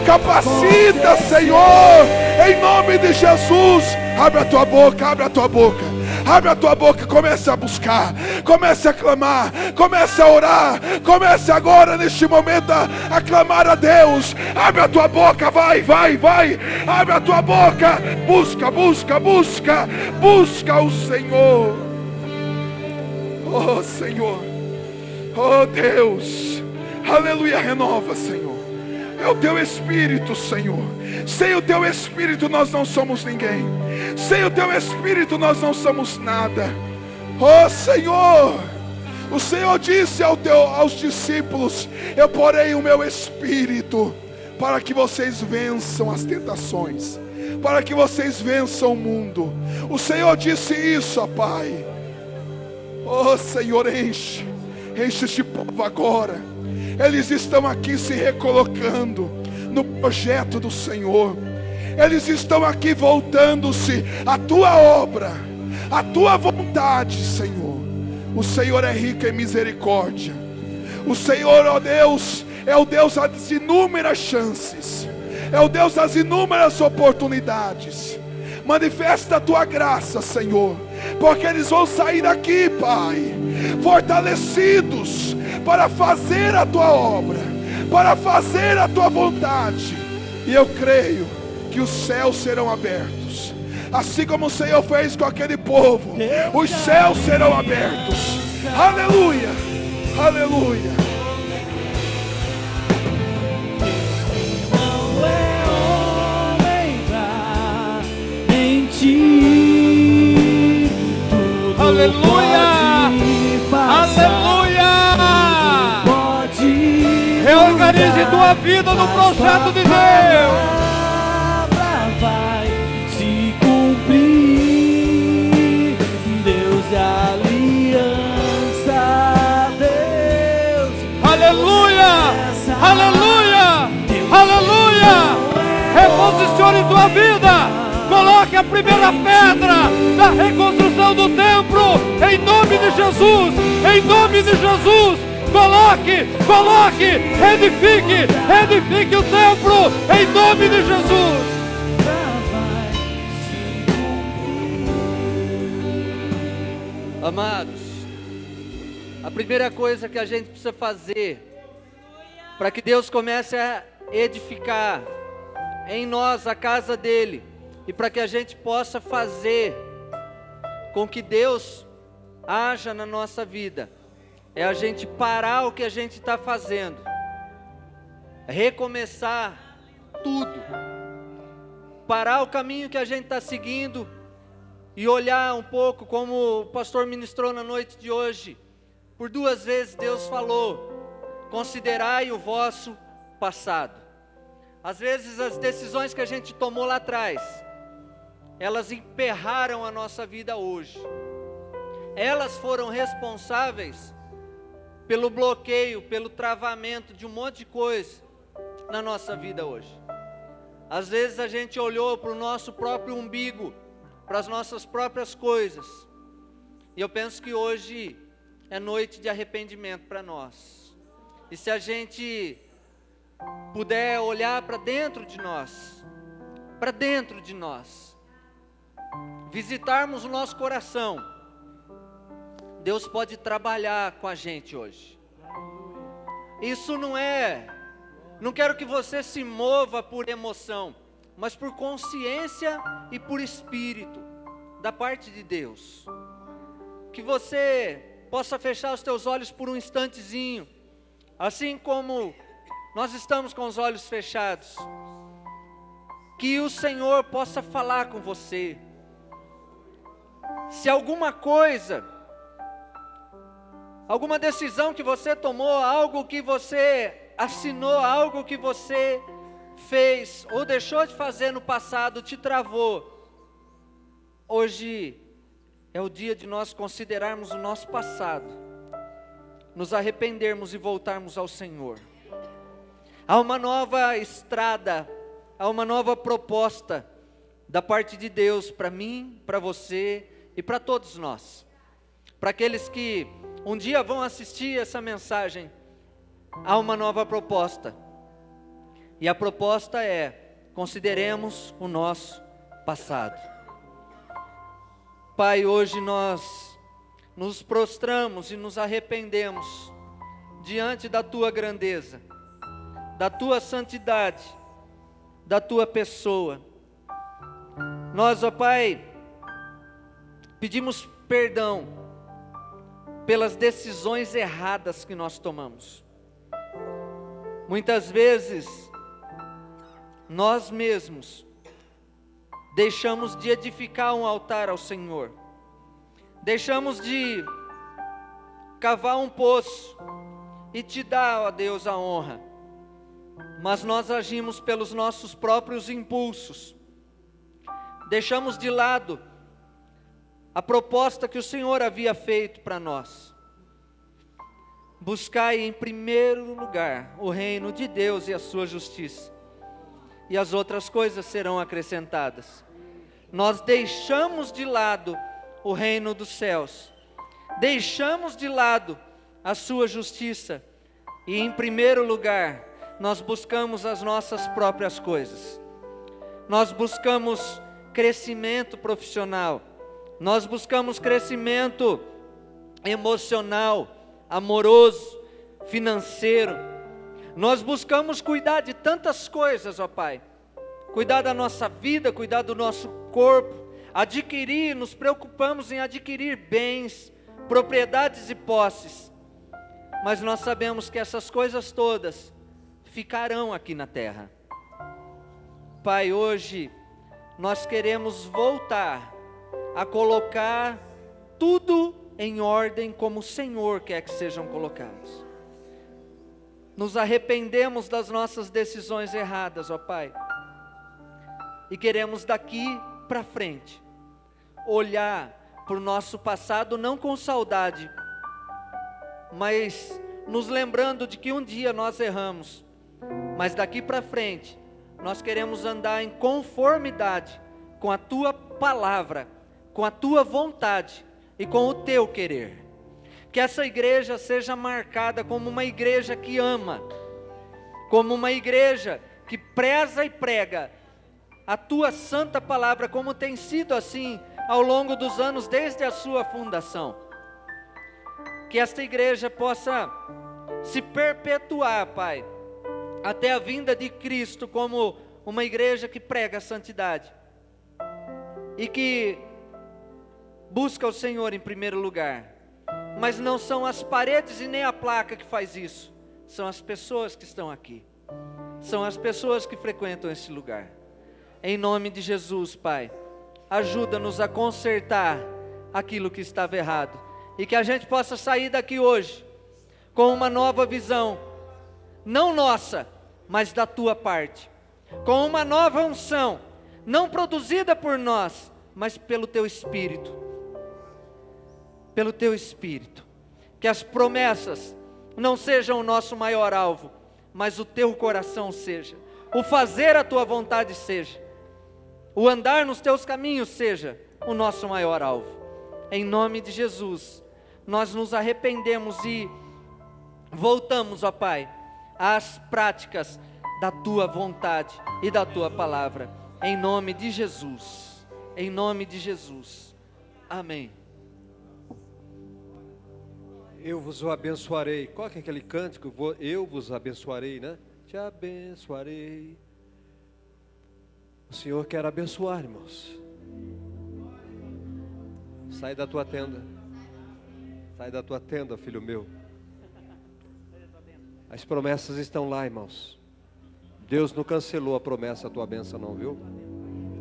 capacita, Senhor, em nome de Jesus. Abre a tua boca, abre a tua boca, abre a tua boca, comece a buscar, comece a clamar, comece a orar, comece agora neste momento a clamar a Deus. Abre a tua boca, vai, vai, vai, abre a tua boca, busca, busca, busca, busca o Senhor. Oh Senhor, oh Deus, aleluia, renova, Senhor. É o teu Espírito, Senhor. Sem o teu Espírito nós não somos ninguém. Sem o teu Espírito nós não somos nada. Oh Senhor, O Senhor disse aos discípulos: eu porei o meu espírito para que vocês vençam as tentações, para que vocês vençam o mundo. O Senhor disse isso, ó Pai. Oh Senhor, enche este povo agora. Eles estão aqui se recolocando no projeto do Senhor. Eles estão aqui voltando-se à tua obra, à tua vontade, Senhor. O Senhor é rico em misericórdia. O Senhor, ó Deus, é o Deus das inúmeras chances, é o Deus das inúmeras oportunidades. Manifesta a tua graça, Senhor, porque eles vão sair daqui, Pai, fortalecidos para fazer a tua obra, para fazer a tua vontade. E eu creio que os céus serão abertos, assim como o Senhor fez com aquele povo. Os céus serão abertos. Aleluia, aleluia. Não é homem pra mentir. Tudo Aleluia, pode passar, aleluia. pode Reorganize tua vida no projeto de Deus. Vai se cumprir. Deus é aliança, Deus. Aleluia, aleluia, aleluia. Reposicione tua vida. Coloque a primeira pedra da reconstrução do templo, em nome de Jesus, em nome de Jesus. Coloque, edifique o templo, em nome de Jesus. Amados, a primeira coisa que a gente precisa fazer para que Deus comece a edificar em nós a casa dele, e para que a gente possa fazer com que Deus haja na nossa vida, é a gente parar o que a gente está fazendo, recomeçar tudo, parar o caminho que a gente está seguindo e olhar um pouco, como o pastor ministrou na noite de hoje. Por 2 vezes Deus falou: considerai o vosso passado. Às vezes as decisões que a gente tomou lá atrás, elas emperraram a nossa vida hoje. Elas foram responsáveis pelo bloqueio, pelo travamento de um monte de coisa na nossa vida hoje. Às vezes a gente olhou para o nosso próprio umbigo, para as nossas próprias coisas. E eu penso que hoje é noite de arrependimento para nós. E se a gente puder olhar para dentro de nós, visitarmos o nosso coração, Deus pode trabalhar com a gente hoje. Isso não quero que você se mova por emoção, mas por consciência e por espírito da parte de Deus. Que você possa fechar os teus olhos por um instantezinho, assim como nós estamos com os olhos fechados. Que o Senhor possa falar com você. Se alguma coisa, alguma decisão que você tomou, algo que você assinou, algo que você fez ou deixou de fazer no passado, te travou, hoje é o dia de nós considerarmos o nosso passado, nos arrependermos e voltarmos ao Senhor. Há uma nova estrada, há uma nova proposta da parte de Deus para mim, para você e para todos nós. Para aqueles que um dia vão assistir essa mensagem, há uma nova proposta. E a proposta é: consideremos o nosso passado. Pai, hoje nós nos prostramos e nos arrependemos diante da Tua grandeza, da Tua santidade, da Tua pessoa. Nós, ó Pai, pedimos perdão pelas decisões erradas que nós tomamos. Muitas vezes, nós mesmos deixamos de edificar um altar ao Senhor, deixamos de cavar um poço e te dar, ó Deus, a honra. Mas nós agimos pelos nossos próprios impulsos. Deixamos de lado a proposta que o Senhor havia feito para nós. Buscai em primeiro lugar o reino de Deus e a sua justiça, e as outras coisas serão acrescentadas. Nós deixamos de lado o reino dos céus, deixamos de lado a sua justiça, e em primeiro lugar nós buscamos as nossas próprias coisas. Nós buscamos crescimento profissional, nós buscamos crescimento emocional, amoroso, financeiro. Nós buscamos cuidar de tantas coisas, ó Pai. Cuidar da nossa vida, cuidar do nosso corpo, adquirir, nos preocupamos em adquirir bens, propriedades e posses. Mas nós sabemos que essas coisas todas ficarão aqui na terra. Pai, hoje nós queremos voltar a colocar tudo em ordem como o Senhor quer que sejam colocados. Nos arrependemos das nossas decisões erradas, ó Pai, e queremos daqui para frente olhar para o nosso passado não com saudade, mas nos lembrando de que um dia nós erramos, mas daqui para frente nós queremos andar em conformidade com a Tua palavra, com a Tua vontade e com o Teu querer. Que essa igreja seja marcada como uma igreja que ama, como uma igreja que preza e prega a Tua santa palavra, como tem sido assim ao longo dos anos, desde a sua fundação. Que esta igreja possa se perpetuar, Pai, até a vinda de Cristo, como uma igreja que prega a santidade e que busca o Senhor em primeiro lugar. Mas não são as paredes e nem a placa que faz isso, são as pessoas que estão aqui, são as pessoas que frequentam esse lugar. Em nome de Jesus, Pai, ajuda-nos a consertar aquilo que estava errado, e que a gente possa sair daqui hoje com uma nova visão, não nossa, mas da Tua parte, com uma nova unção, não produzida por nós, mas pelo Teu Espírito. Pelo Teu Espírito, que as promessas não sejam o nosso maior alvo, mas o Teu coração seja, o fazer a Tua vontade seja, o andar nos Teus caminhos seja o nosso maior alvo. Em nome de Jesus, nós nos arrependemos e voltamos, ó Pai, às práticas da Tua vontade e da Tua palavra, em nome de Jesus, em nome de Jesus, amém. Eu vos abençoarei. Qual que é aquele cântico? Eu vos abençoarei, né? Te abençoarei. O Senhor quer abençoar, irmãos. Sai da tua tenda. Sai da tua tenda, filho meu. As promessas estão lá, irmãos. Deus não cancelou a promessa, a tua bênção não, viu?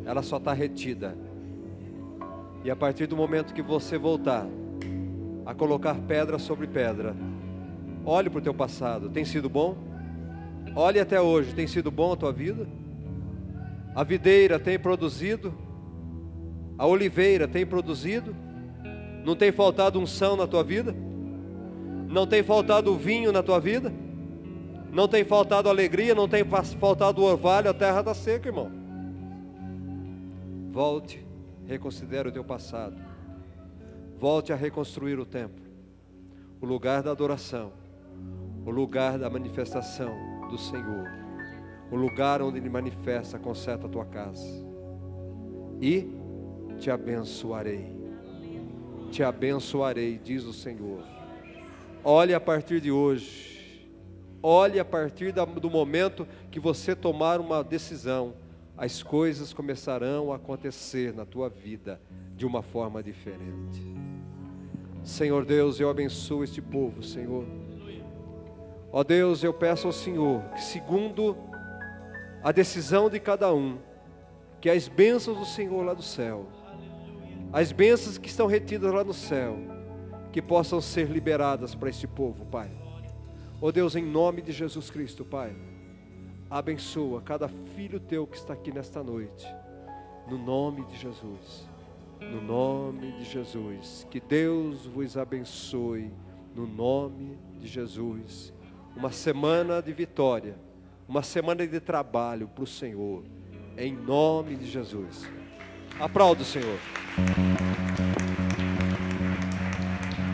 Ela só está retida. E a partir do momento que você voltar a colocar pedra sobre pedra, olhe para o teu passado, tem sido bom? Olhe até hoje, tem sido bom a tua vida? A videira tem produzido? A oliveira tem produzido? Não tem faltado unção na tua vida? Não tem faltado vinho na tua vida? Não tem faltado alegria? Não tem faltado orvalho? A terra está seca, irmão. Volte, reconsidere o teu passado. Volte a reconstruir o templo, o lugar da adoração, o lugar da manifestação do Senhor, o lugar onde Ele manifesta, conserta a tua casa. E te abençoarei, diz o Senhor. Olhe a partir de hoje, olhe a partir do momento que você tomar uma decisão, as coisas começarão a acontecer na tua vida de uma forma diferente. Senhor Deus, eu abençoo este povo, Senhor. Ó Deus, eu peço ao Senhor que, segundo a decisão de cada um, que as bênçãos do Senhor lá do céu, as bênçãos que estão retidas lá no céu, que possam ser liberadas para este povo, Pai. Ó Deus, em nome de Jesus Cristo, Pai, abençoa cada filho teu que está aqui nesta noite, no nome de Jesus, no nome de Jesus. Que Deus vos abençoe, no nome de Jesus. Uma semana de vitória, uma semana de trabalho para o Senhor, em nome de Jesus. Aplauda o Senhor.